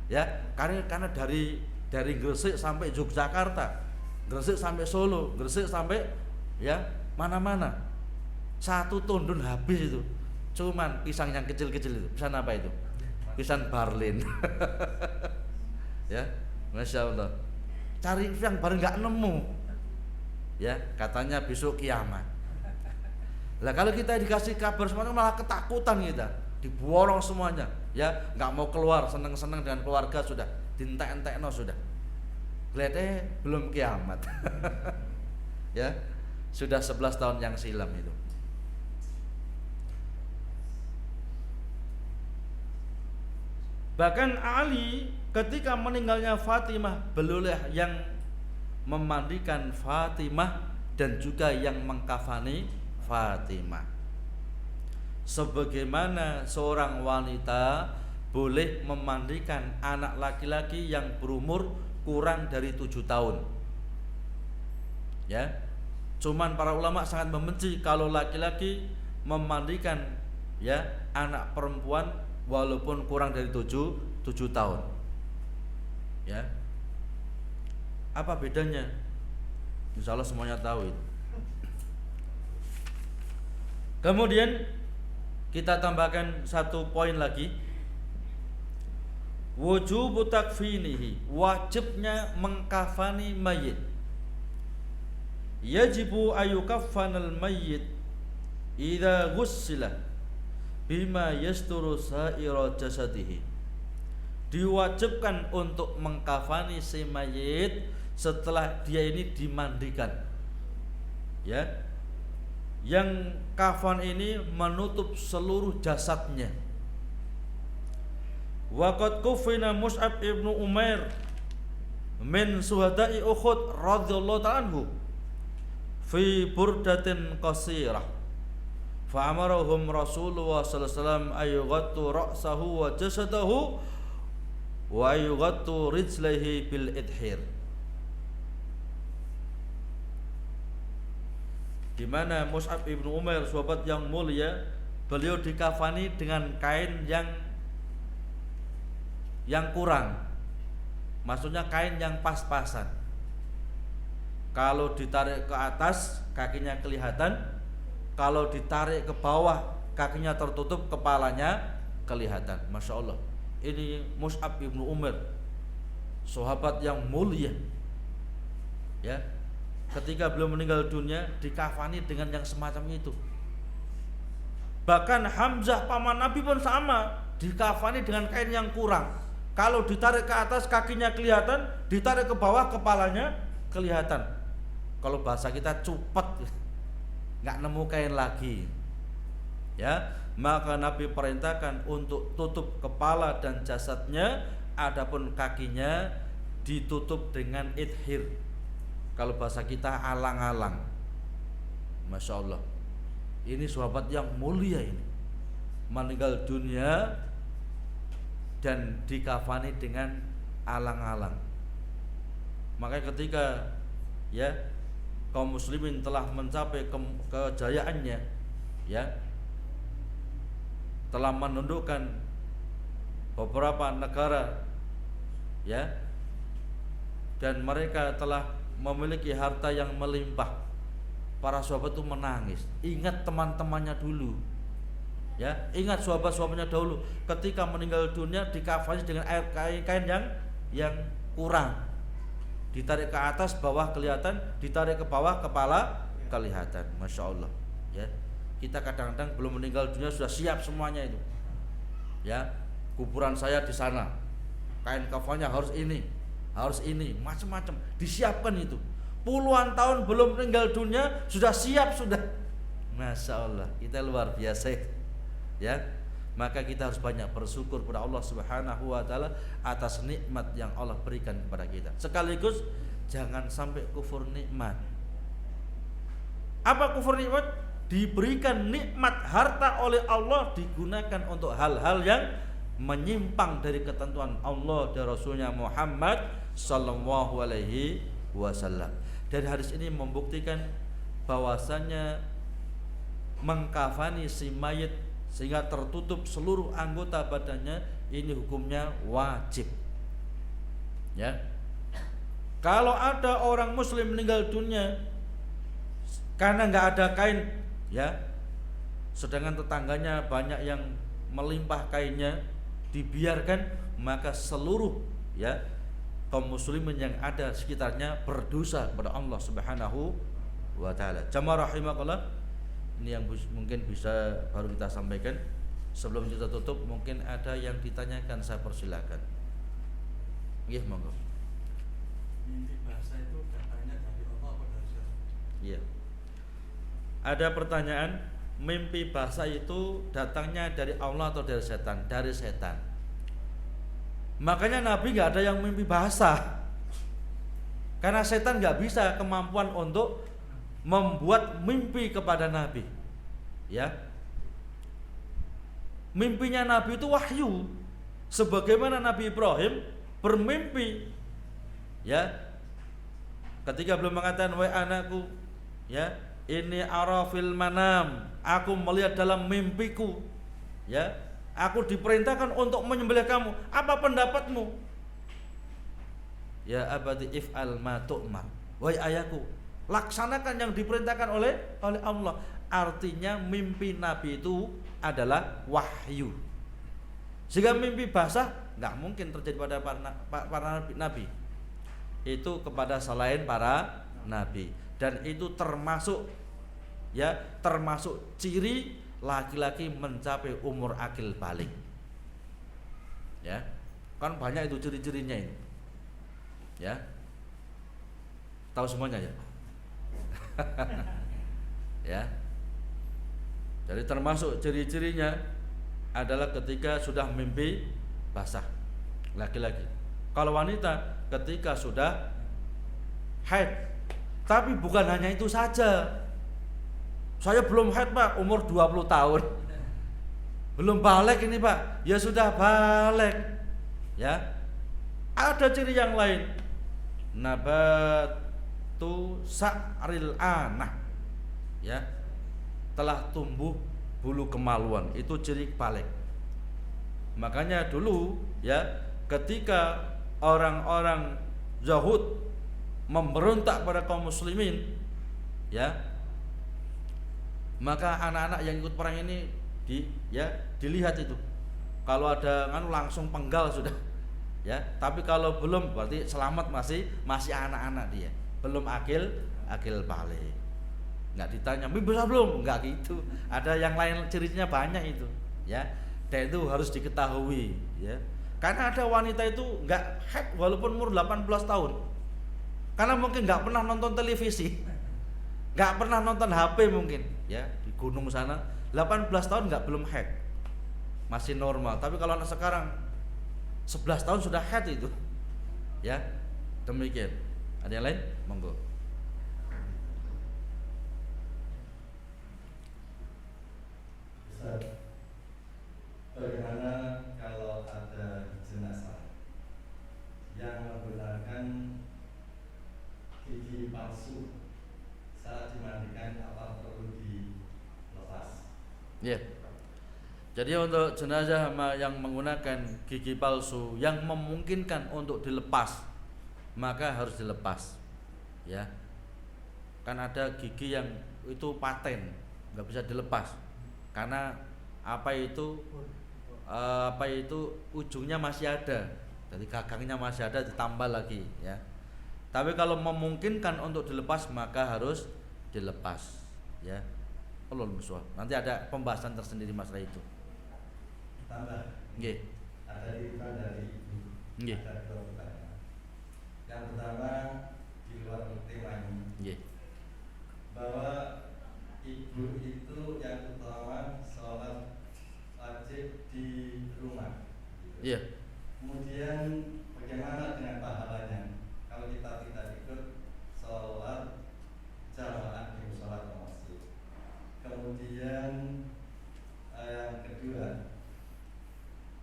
Ya, karena dari Gresik sampai Yogyakarta, Gresik sampai Solo, Gresik sampai ya mana-mana. 1 tundun habis itu. Cuman pisang yang kecil-kecil itu. Pisang apa itu? Pisang Barlin. Ya, masya Allah. Cari pisang bareng nggak nemu. Ya, katanya besok kiamat. Lah kalau kita dikasih kabar semuanya malah ketakutan kita, diborong semuanya, ya nggak mau keluar, seneng-seneng dengan keluarga sudah, dientek-entekno sudah. Lihatnya belum kiamat. Ya, sudah 11 tahun yang silam itu. Bahkan Ali ketika meninggalnya Fatimah, beliaulah yang memandikan Fatimah dan juga yang mengkafani Fatimah. Sebagaimana seorang wanita boleh memandikan anak laki-laki yang berumur kurang dari 7 tahun. Ya. Cuman para ulama sangat membenci kalau laki-laki memandikan ya anak perempuan walaupun kurang dari 7 tahun. Ya. Apa bedanya? Insya Allah semuanya tahu itu. Kemudian kita tambahkan satu poin lagi. Wujubu takfinihi, wajibnya mengkafani mayit. Yajibu ayukaffanal mayit idza ghussila bima yasturu sa'ira jasadihi. Diwajibkan untuk mengkafani si mayit setelah dia ini dimandikan. Ya. Yang kafan ini menutup seluruh jasadnya. Waqad kufina Mus'ab ibnu Umair min suhada'i Uhud radhiyallahu ta'ala anhu fi burdatin qasirah. Fa'amarahum Rasulullah sallallahu alaihi wasallam ayughattu ra'sahu wa jasadahu wa ayughattu rijlaihi bil idhir. Di mana Mus'ab ibnu Umair, sahabat yang mulia, beliau dikafani dengan kain yang kurang. Maksudnya kain yang pas-pasan. Kalau ditarik ke atas kakinya kelihatan, kalau ditarik ke bawah kakinya tertutup, kepalanya kelihatan. Masya Allah. Ini Mus'ab ibnu Umair, sahabat yang mulia. Ya. Ketika beliau meninggal dunia dikafani dengan yang semacam itu. Bahkan Hamzah paman Nabi pun sama, dikafani dengan kain yang kurang. Kalau ditarik ke atas kakinya kelihatan, ditarik ke bawah kepalanya kelihatan. Kalau bahasa kita cupet, nggak nemu kain lagi. Ya, maka Nabi perintahkan untuk tutup kepala dan jasadnya, adapun kakinya ditutup dengan idhir. Kalau bahasa kita alang-alang. Masya Allah. Ini sahabat yang mulia ini, meninggal dunia dan dikafani dengan alang-alang. Makanya ketika ya kaum muslimin telah mencapai kejayaannya, ya telah menundukkan beberapa negara, ya, dan mereka telah memiliki harta yang melimpah, para sahabat itu menangis, ingat teman-temannya dulu, ya, ingat sahabat-sahabatnya dahulu ketika meninggal dunia dikafani dengan kain yang kurang, ditarik ke atas bawah kelihatan, ditarik ke bawah kepala kelihatan. Masya Allah. Ya, kita kadang-kadang belum meninggal dunia sudah siap semuanya itu, ya, kuburan saya di sana, kain kafannya harus ini, macam-macam disiapkan itu. Puluhan tahun belum meninggal dunia sudah siap sudah. Masya Allah, kita luar biasa, ya. Maka kita harus banyak bersyukur kepada Allah Subhanahu wa taala atas nikmat yang Allah berikan kepada kita. Sekaligus jangan sampai kufur nikmat. Apa kufur nikmat? Diberikan nikmat harta oleh Allah digunakan untuk hal-hal yang menyimpang dari ketentuan Allah dan Rasulnya Muhammad sallallahu alaihi wasallam. Dari hadis ini membuktikan bahwasannya mengkafani si mayit sehingga tertutup seluruh anggota badannya, ini hukumnya wajib. Ya. Kalau ada orang muslim meninggal dunia karena nggak ada kain, ya, sedangkan tetangganya banyak yang melimpah kainnya, dibiarkan, maka seluruh, ya, kaum muslimin yang ada sekitarnya berdosa kepada Allah Subhanahu wa taala. Jamaah rahimakallah, Ini yang mungkin bisa baru kita sampaikan. Sebelum kita tutup, mungkin ada yang ditanyakan, saya persilakan. Iya, monggo. Mimpi basah itu datangnya dari Allah atau dari setan? Iya. Ada pertanyaan, mimpi basah itu datangnya dari Allah atau dari setan? Dari setan. Makanya Nabi nggak ada yang mimpi basah. Karena setan nggak bisa kemampuan untuk membuat mimpi kepada Nabi. Ya. Mimpinya Nabi itu wahyu. Sebagaimana Nabi Ibrahim bermimpi. Ya. Ketika belum mengatakan, "Wahai anakku, ya, ini arafil manam, aku melihat dalam mimpiku, ya, aku diperintahkan untuk menyembelih kamu. Apa pendapatmu?" Ya abadi if'al ma tu'mar. Wahai ayahku, laksanakan yang diperintahkan oleh Allah. Artinya mimpi Nabi itu adalah wahyu. Sehingga mimpi basah nggak mungkin terjadi pada para nabi. Itu kepada selain para nabi. Dan itu termasuk, ya, termasuk ciri laki-laki mencapai umur akil balik. Ya, kan banyak itu ciri-cirinya ini. Ya, tahu semuanya ya. Ya, jadi termasuk ciri-cirinya adalah ketika sudah mimpi basah laki-laki. Kalau wanita ketika sudah haid. Tapi bukan hanya itu saja. Saya belum haid Pak, umur 20 tahun. Belum balik ini Pak. Ya sudah balik. Ya. Ada ciri yang lain. Nabatu sa'ril anah, ya, telah tumbuh bulu kemaluan, itu ciri balik. Makanya dulu, ya, ketika orang-orang Yahud memberontak pada kaum muslimin, ya, maka anak-anak yang ikut perang ini dilihat itu. Kalau ada langsung penggal sudah. Ya, tapi kalau belum berarti selamat, masih anak-anak dia, belum akil balik. Nggak ditanya mimpi basah belum, nggak gitu. Ada yang lain cirinya banyak itu, ya. Dan itu harus diketahui, ya. Karena ada wanita itu nggak haid walaupun umur 18 tahun. Karena mungkin nggak pernah nonton televisi, nggak pernah nonton HP mungkin, ya, di gunung sana 18 tahun belum haid, masih normal. Tapi kalau anak sekarang 11 tahun sudah haid itu, ya, demikian. Ada yang lain? Monggo. Ustaz, bagaimana kalau ada jenazah yang menggunakan gigi palsu saat dimandikan, apa perlu dilepas? Ya. Jadi untuk jenazah yang menggunakan gigi palsu yang memungkinkan untuk dilepas, maka harus dilepas. Ya. Kan ada gigi yang itu paten, nggak bisa dilepas. Karena apa itu ujungnya masih ada. Jadi gagangnya masih ada, ditambah lagi, ya. Tapi kalau memungkinkan untuk dilepas maka harus dilepas, ya. Allahul musta'an. Nanti ada pembahasan tersendiri masalah itu. Tambah. Nggih. Ada titipan dari ibu. Nggih. Ada dua pertanyaan. Yang pertama, di luar tema ini, Nggih. bahwa ibu itu yang utama sholat wajib di rumah. Iya. Kemudian bagaimana dengan pahalanya kalau kita tidak ikut sholat jamaah di sholat masjid? Kemudian yang kedua,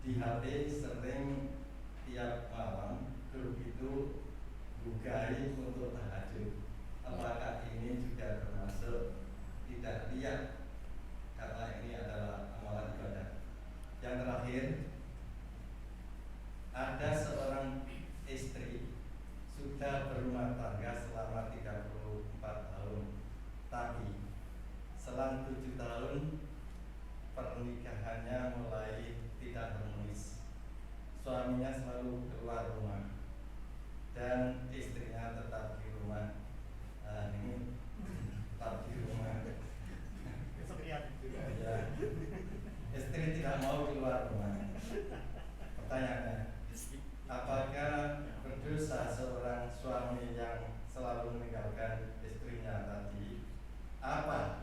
di HP sering tiap malam grup itu bukai untuk tahajud. Apakah ini juga termasuk tidak lihat karena ini adalah amalan ibadah? Yang terakhir, ada seorang istri sudah berumah tangga selama 34 tahun, tapi selang 7 tahun pernikahannya mulai tidak harmonis. Suaminya selalu keluar rumah dan istrinya tetap di rumah. Ini tetap di rumah.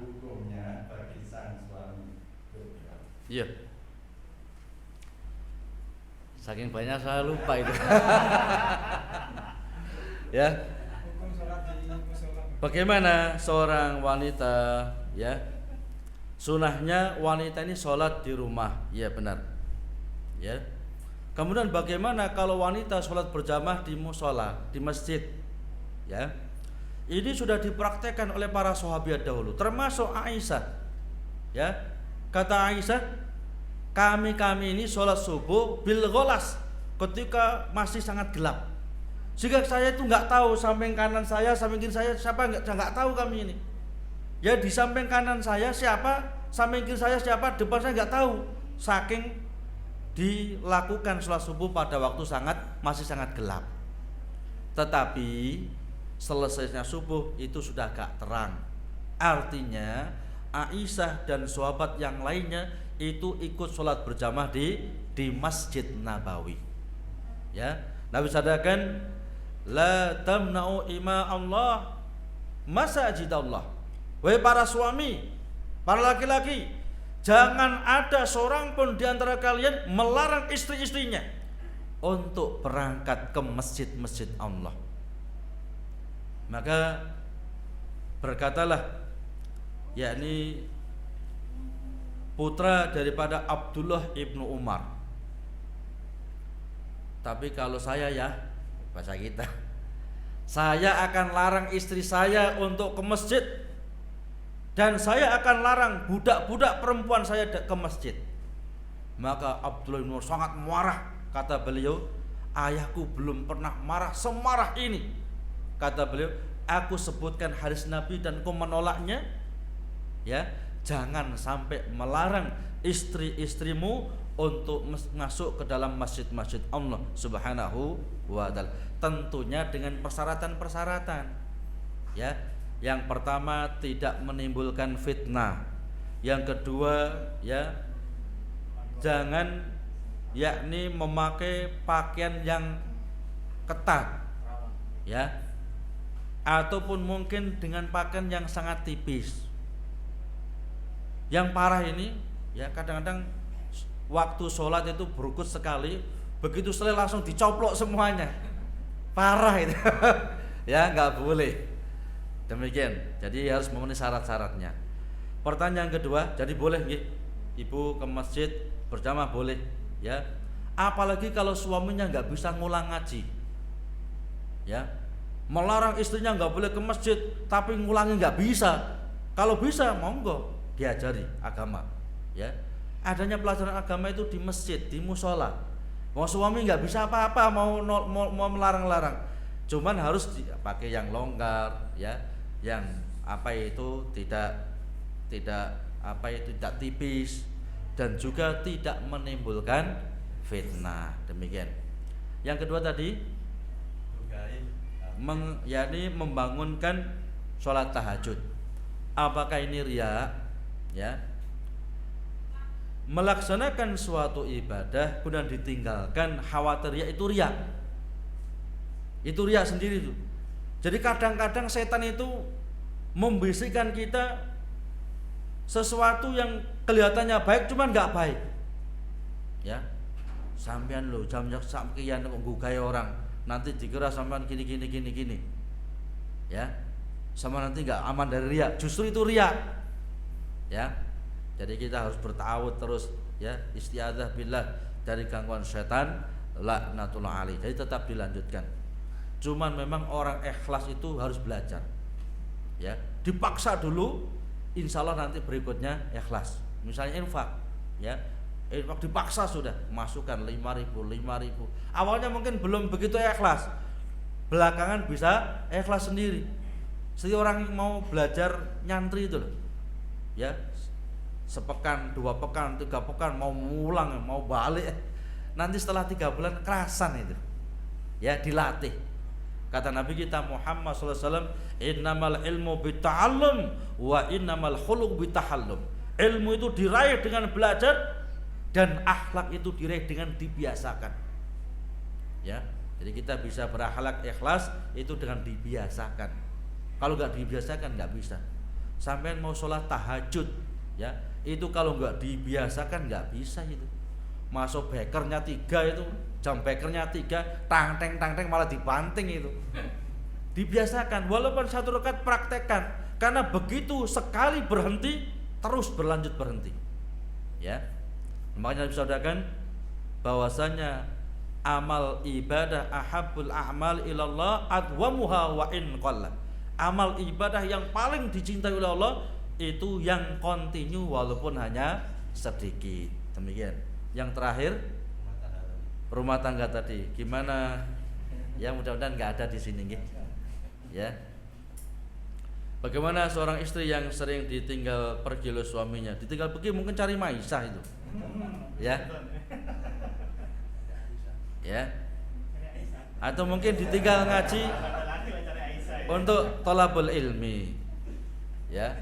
hukumnya bagi sang suami berbeda. Iya. Saking banyak saya lupa itu. Ya. Hukum sholat di musola. Bagaimana seorang wanita, ya? Sunahnya wanita ini sholat di rumah, ya benar. Ya. Kemudian bagaimana kalau wanita sholat berjamaah di musola, di masjid, ya? Ini sudah dipraktekkan oleh para sahabat dahulu, termasuk Aisyah. Ya, kata Aisyah, kami ini sholat subuh bil gholas, ketika masih sangat gelap. Jika saya itu nggak tahu samping kanan saya, samping kiri saya siapa, nggak tahu kami ini. Ya, di samping kanan saya siapa, samping kiri saya siapa, depan saya nggak tahu. Saking dilakukan sholat subuh pada waktu masih sangat gelap. Tetapi selesainya subuh itu sudah agak terang. Artinya Aisyah dan sahabat yang lainnya itu ikut sholat berjamaah di Masjid Nabawi. Ya, Nabi sadaqan, la tamna'u ima Allah masajid Allah. Wahai para suami, para laki-laki, jangan ada seorang pun di antara kalian melarang istri-istrinya untuk berangkat ke masjid-masjid Allah. Maka berkatalah, yakni putra daripada Abdullah ibnu Umar, tapi kalau saya, ya bahasa kita, saya akan larang istri saya untuk ke masjid, dan saya akan larang budak-budak perempuan saya ke masjid. Maka Abdullah ibnu Umar sangat marah. Kata beliau, ayahku belum pernah marah semarah ini. Kata beliau, aku sebutkan hadis Nabi dan kau menolaknya. Ya, jangan sampai melarang istri-istrimu untuk masuk ke dalam masjid-masjid Allah Subhanahu wa ta'ala. Tentunya dengan persyaratan-persyaratan. Ya, yang pertama tidak menimbulkan fitnah. Yang kedua, ya, jangan yakni memakai pakaian yang ketat. Ya, ataupun mungkin dengan pakaian yang sangat tipis. Yang parah ini, ya, kadang-kadang waktu sholat itu berukut sekali, begitu selesai langsung dicoplok semuanya. Parah itu. Ya, nggak boleh. Demikian. Jadi harus memenuhi syarat-syaratnya. Pertanyaan kedua, jadi boleh nggih ibu ke masjid berjamaah boleh, ya. Apalagi kalau suaminya nggak bisa ngulang ngaji. Ya. Melarang istrinya nggak boleh ke masjid, tapi ngulangi nggak bisa. Kalau bisa, monggo diajari agama. Ya, adanya pelajaran agama itu di masjid, di musola. Mau suami nggak bisa apa-apa, mau melarang-larang. Cuman harus pakai yang longgar, ya, yang apa itu tidak tipis dan juga tidak menimbulkan fitnah. Demikian. Yang kedua tadi, yakni membangunkan sholat tahajud. Apakah ini riya? Ya, melaksanakan suatu ibadah kemudian ditinggalkan, khawatir riya, itu riya. Itu riya sendiri tuh. Jadi kadang-kadang setan itu membisikkan kita sesuatu yang kelihatannya baik cuman nggak baik. Ya, sampean lo jam-jam sampeyan kok nggugai orang, nanti dikira sampean gini. Ya, sama nanti nggak aman dari riya. Justru itu riya. Ya, jadi kita harus bertawud terus, ya, isti'adzah billah dari gangguan setan, laknatullah alaih. Jadi tetap dilanjutkan. Cuman memang orang ikhlas itu harus belajar. Ya, dipaksa dulu, insya Allah nanti berikutnya ikhlas. Misalnya infak, ya, infak dipaksa sudah, masukkan 5.000. Awalnya mungkin belum begitu ikhlas, belakangan bisa ikhlas sendiri. Seperti orang mau belajar nyantri itu loh, ya, sepekan, 2 pekan, 3 pekan mau ngulang, mau balik, nanti setelah 3 bulan kerasan itu, ya, dilatih. Kata Nabi kita Muhammad SAW, innamal ilmu bita'allum wa innamal khuluq bitahallum. Ilmu itu diraih dengan belajar, dan akhlak itu diraih dengan dibiasakan. Ya, jadi kita bisa berakhlak ikhlas itu dengan dibiasakan. Kalau nggak dibiasakan nggak bisa. sampean mau sholat tahajud, ya itu kalau nggak dibiasakan nggak bisa itu. Masuk bekernya 3 itu, jam bekernya 3, tang teng malah dibanting itu. Dibiasakan, walaupun 1 rakaat praktekkan, karena begitu sekali berhenti terus berlanjut berhenti. Ya, makanya bisa saudarakan bahwasanya amal ibadah ahabbul a'mal ilallah adwamuha wa in qalla. Amal ibadah yang paling dicintai oleh Allah itu yang kontinu walaupun hanya sedikit. Demikian. Yang terakhir rumah tangga tadi. Gimana? Ya mudah-mudahan nggak ada di sini nggih. Ya. Bagaimana seorang istri yang sering ditinggal pergi oleh suaminya? Ditinggal pergi mungkin cari maisah itu. Ya. Ya. Atau mungkin ditinggal ngaji untuk thalabul ilmi. Ya.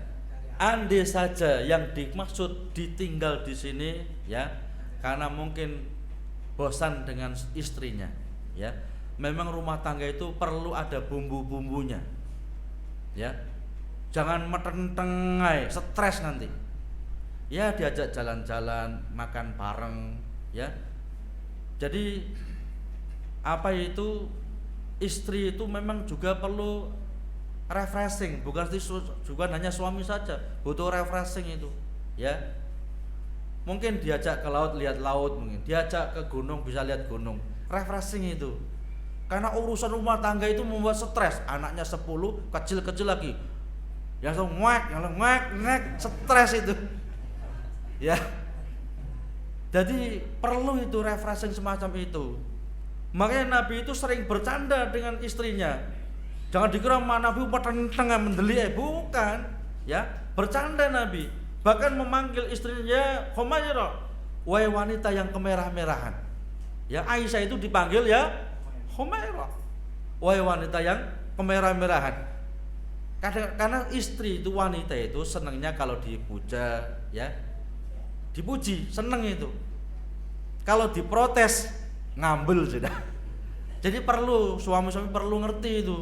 Andai saja yang dimaksud ditinggal di sini ya, karena mungkin bosan dengan istrinya, ya. Memang rumah tangga itu perlu ada bumbu-bumbunya. Ya. Jangan metentengai, stres nanti. Ya diajak jalan-jalan, makan bareng, ya. Jadi apa itu istri itu memang juga perlu refreshing, bukan hanya suami saja, butuh refreshing itu, ya. Mungkin diajak ke laut lihat laut, mungkin diajak ke gunung bisa lihat gunung, refreshing itu. Karena urusan rumah tangga itu membuat stres, anaknya 10, kecil-kecil lagi, yang ngek, stres itu, ya. Jadi perlu itu refreshing semacam itu. Makanya Nabi itu sering bercanda dengan istrinya. Jangan dikira Nabi petenteng mendeli, bukan, ya. Bercanda Nabi. Bahkan memanggil istrinya Humairah, wahai wanita yang kemerah-merahan. Ya, Aisyah itu dipanggil ya Humairah, wahai wanita yang kemerah-merahan. Karena istri itu, wanita itu senangnya kalau dipuja, ya. Dipuji, seneng itu. Kalau diprotes, ngambil sudah. Jadi perlu suami-suami perlu ngerti itu,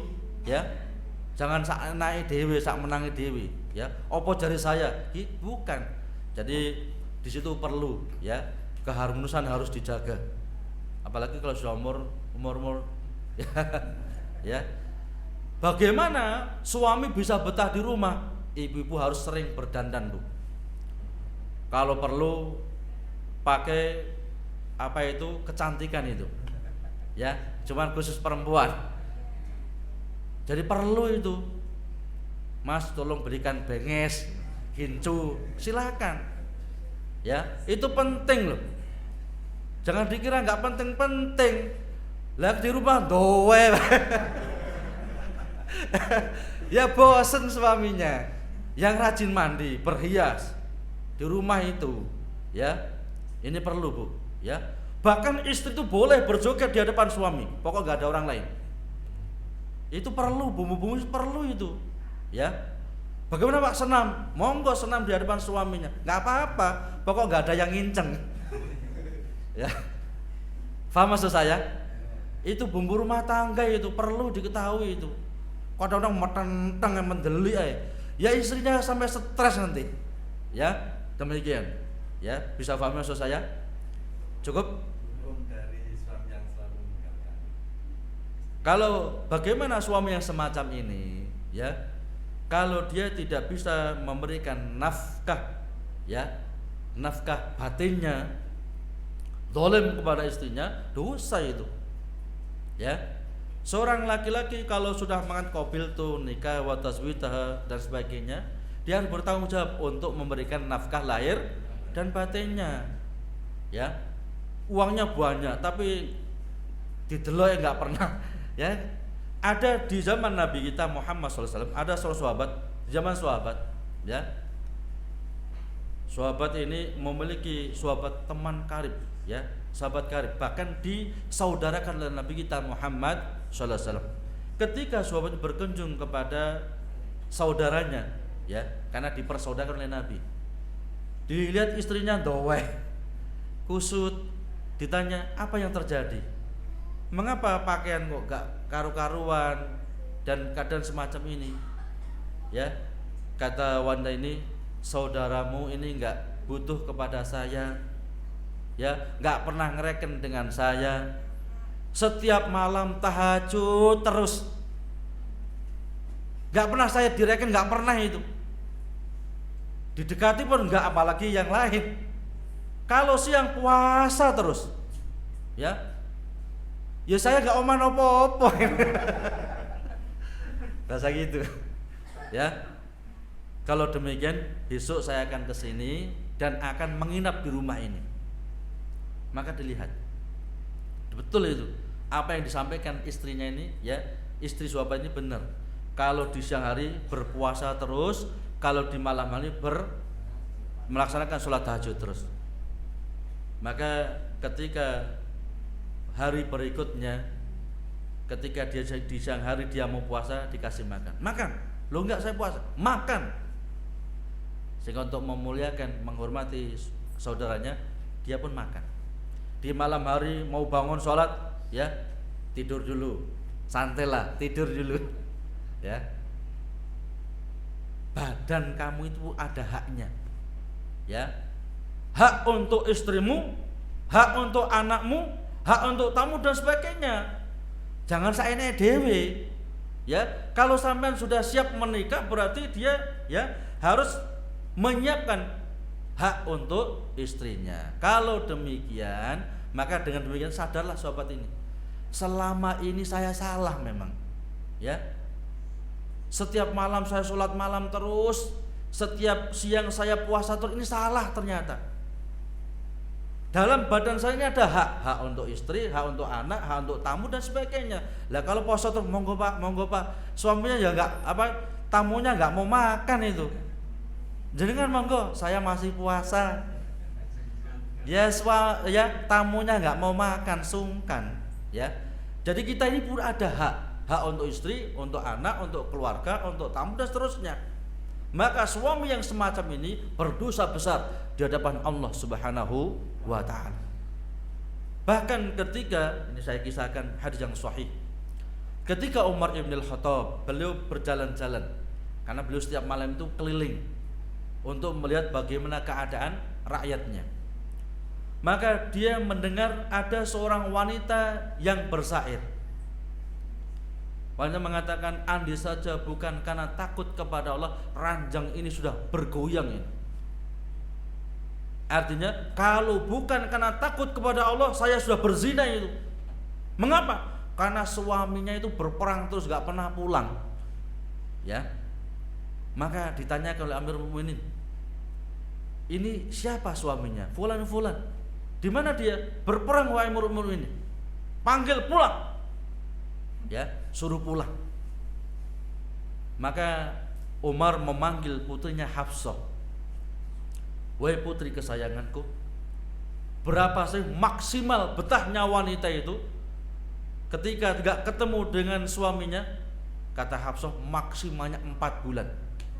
ya. Jangan sak naik dewe, sak menangi dewe, ya. Opo jari saya, bukan. Jadi di situ perlu, ya, keharmonisan harus dijaga. Apalagi kalau sudah umur, ya, ya. Bagaimana suami bisa betah di rumah? Ibu-ibu harus sering berdandan, Bu. Kalau perlu pakai apa itu kecantikan itu, ya, cuman khusus perempuan. Jadi perlu itu, Mas tolong berikan benges, gincu, silakan, ya, itu penting loh. Jangan dikira nggak penting-penting, lah di rumah dowe, ya bosen suaminya, yang rajin mandi, berhias di rumah itu, ya, ini perlu Bu. Ya, bahkan istri itu boleh berjoget di hadapan suami, pokok nggak ada orang lain. Itu perlu, bumbu-bumbu perlu itu, ya. Bagaimana Pak senam? Monggo senam di hadapan suaminya, nggak apa-apa, pokok nggak ada yang nginceng. Ya, paham maksud saya? Itu bumbu rumah tangga itu perlu diketahui itu. Kadang-kadang metenteng mendeli, ya istrinya sampai stres nanti, ya. Demikian, ya, bisa paham maksud saya? Cukup? Dari suami yang selalu meninggalkan. Kalau bagaimana suami yang semacam ini, ya, kalau dia tidak bisa memberikan nafkah, ya, nafkah batinnya, zalim kepada istrinya, dosa itu, ya. Seorang laki-laki kalau sudah mengakobil tuh nikah wa tazwitah dan sebagainya, dia harus bertanggung jawab untuk memberikan nafkah lahir dan batinnya, ya. Uangnya banyak tapi didelok nggak pernah, ya. Ada di zaman Nabi kita Muhammad SAW, ada seorang sahabat, zaman sahabat, ya. Sahabat ini memiliki sahabat teman karib, ya, sahabat karib, bahkan disaudarakan oleh Nabi kita Muhammad SAW. Ketika sahabat berkunjung kepada saudaranya, ya, karena dipersaudarakan oleh Nabi, dilihat istrinya doweh, kusut. Ditanya apa yang terjadi, mengapa pakaian kok gak karu-karuan dan keadaan semacam ini, ya. kata wanita ini, saudaramu ini enggak butuh kepada saya, ya, enggak pernah ngereken dengan saya, setiap malam tahajud terus, enggak pernah saya direken, enggak pernah itu, didekati pun enggak, apalagi yang lain. Kalau siang puasa terus, ya saya enggak oman opo-opo. Rasa gitu, ya. Kalau demikian besok saya akan ke sini dan akan menginap di rumah ini. Maka dilihat betul itu apa yang disampaikan istrinya ini, ya, istri sahabat ini benar. Kalau di siang hari berpuasa terus, kalau di malam hari melaksanakan sholat tahajud terus. Maka ketika hari berikutnya, ketika dia di siang hari dia mau puasa, dikasih makan. Lo enggak, saya puasa, makan. Sehingga untuk memuliakan, menghormati saudaranya, dia pun makan. Di malam hari mau bangun sholat, ya tidur dulu, santailah, tidur dulu, ya. Badan kamu itu ada haknya, ya. Hak untuk istrimu, hak untuk anakmu, hak untuk tamu dan sebagainya. Jangan saene dewe, ya. Kalau sampean sudah siap menikah, berarti dia, ya, harus menyiapkan hak untuk istrinya. Kalau demikian, maka dengan demikian sadarlah sahabat ini, selama ini saya salah memang, ya. Setiap malam saya sholat malam terus, setiap siang saya puasa terus, ini salah ternyata. Dalam badan saya ini ada hak untuk istri, hak untuk anak, hak untuk tamu dan sebagainya. Lah kalau puasa terus, monggo pak, suaminya ya enggak tamunya enggak mau makan itu. Jenengan monggo, saya masih puasa. Ya, tamunya nggak mau makan, sungkan, ya. Jadi kita ini pun ada hak untuk istri, untuk anak, untuk keluarga, untuk tamu dan seterusnya. Maka suami yang semacam ini berdosa besar di hadapan Allah Subhanahu wa taala. Bahkan ketika ini saya kisahkan hadis yang sahih. Ketika Umar Ibn Al-Khattab, beliau berjalan-jalan karena beliau setiap malam itu keliling untuk melihat bagaimana keadaan rakyatnya. Maka dia mendengar ada seorang wanita yang bersair. Wanita mengatakan, andai saja bukan karena takut kepada Allah, ranjang ini sudah bergoyang ini. Artinya kalau bukan karena takut kepada Allah, saya sudah berzina itu. Mengapa? Karena suaminya itu berperang terus gak pernah pulang, ya. Maka ditanyakan oleh Amirul Mukminin, ini siapa suaminya? Fulan. Di mana dia? Berperang wahai Amirul Mukminin. Panggil pulang. Ya, suruh pulang. Maka Umar memanggil putrinya Hafsah. Wahai putri kesayanganku, berapa sih maksimal betahnya wanita itu ketika tidak ketemu dengan suaminya? Kata Hafsah, maksimalnya 4 bulan.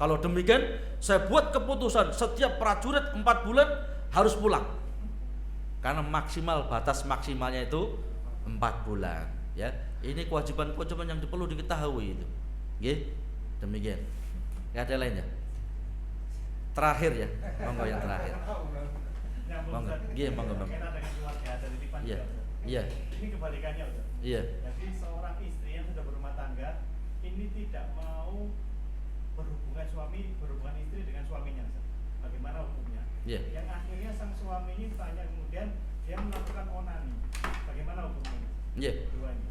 Kalau demikian, saya buat keputusan setiap prajurit 4 bulan harus pulang. Karena maksimal, batas maksimalnya itu 4 bulan. Ya, ini kewajiban-kewajiban yang perlu diketahui itu. Nggih, demikian. Enggak ada lainnya. Terakhir ya, monggo yang terakhir. Monggo. Nggih, monggo. Iya. Iya. Ini kebalikannya, Ustaz. Iya. Jadi seorang istri yang sudah berumah tangga ini tidak mau berhubungan istri dengan suaminya, Ustaz. Bagaimana hukumnya? Iya. Yang akhirnya sang suami ini tanya, kemudian dia melakukan onani. Bagaimana hukumnya? Iya. Dua ini.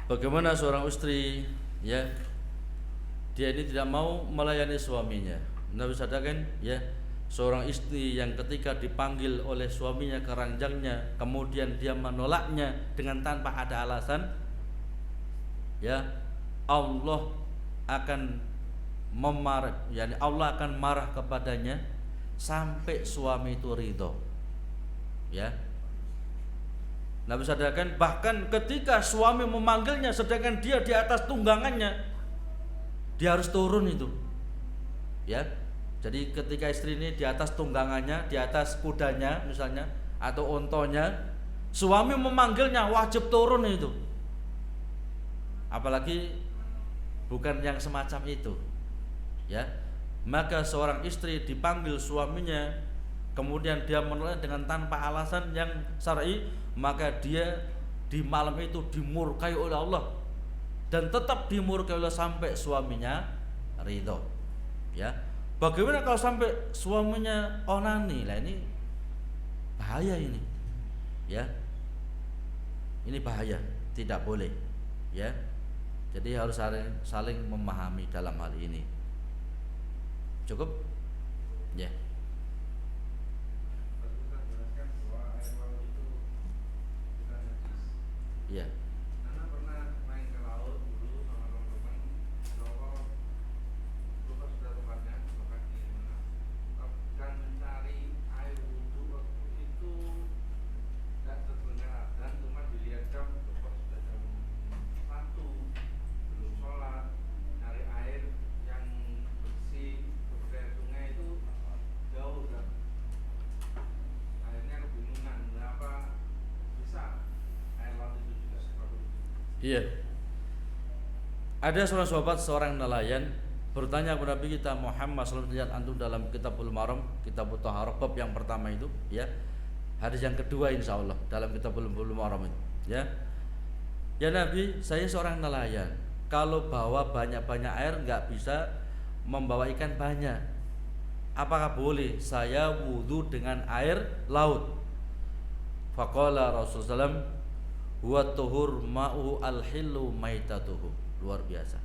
Bagaimana seorang istri, ya, dia ini tidak mau melayani suaminya. Nabi sadaqan, ya, seorang istri yang ketika dipanggil oleh suaminya ke ranjangnya, kemudian dia menolaknya dengan tanpa ada alasan, ya, Allah akan memarah, yakni Allah akan marah kepadanya sampai suami itu ridho. Ya. Nabi sadaqan, bahkan ketika suami memanggilnya sedangkan dia di atas tunggangannya, dia harus turun itu. Ya. Jadi ketika istri ini di atas tunggangannya, di atas kudanya misalnya atau ontonya, suami memanggilnya wajib turun itu. Apalagi bukan yang semacam itu. Ya. Maka seorang istri dipanggil suaminya, kemudian dia menolak dengan tanpa alasan yang syar'i, maka dia di malam itu dimurkai oleh Allah dan tetap dimurkai oleh sampai suaminya ridho. Ya. Bagaimana kalau sampai suaminya onani? Lah ini bahaya ini. Ya. Ini bahaya, tidak boleh. Ya. Jadi harus saling memahami dalam hal ini. Cukup? Ya. Iya. Karena pernah main ke laut dulu sama teman-teman, kalau lupa sudah tempatnya, lokasi di mana, dan mencari air wudhu waktu itu tidak terdengar dan cuma dilihat jam, lupa sudah jam 1, belum sholat, nyari air yang bersih, bersih sungai itu jauh kan, akhirnya kebingungan, berapa bisa air laut itu juga seperti itu. Iya. Ada seorang sahabat, seorang nelayan bertanya kepada Nabi kita Muhammad sallallahu alaihi wasallam antum dalam Kitabul Maram, Kitabut Thaharah bab yang pertama itu, ya. Hadis yang kedua insyaallah dalam Kitabul Maram itu, ya. Ya Nabi, saya seorang nelayan. Kalau bawa banyak-banyak air nggak bisa membawa ikan banyak. Apakah boleh saya wudhu dengan air laut? Faqala Rasulullah SAW, huwa tuhur ma'u al-hillu maitatuhu. Luar biasa.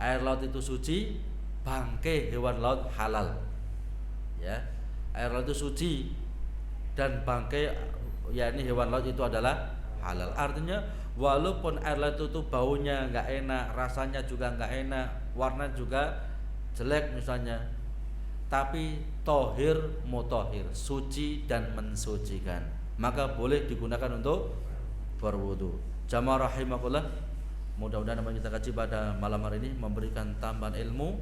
Air laut itu suci, bangkai hewan laut halal. Ya. Air laut itu suci dan bangkai yakni hewan laut itu adalah halal. Artinya walaupun air laut itu baunya enggak enak, rasanya juga enggak enak, warna juga jelek misalnya, tapi tohir mutohir, suci dan mensucikan, maka boleh digunakan untuk berwudu. Jamaah rahimakumullah, mudah-mudahan apa yang kita kaji pada malam hari ini memberikan tambahan ilmu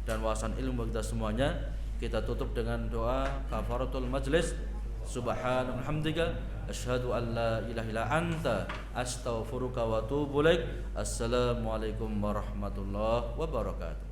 dan wawasan ilmu bagi kita semuanya. Kita tutup dengan doa kafaratul majlis. Subhanallah hamdika asyhadu an la ilaha illa anta astaghfiruka wa atubu ilaik. Assalamualaikum warahmatullahi wabarakatuh.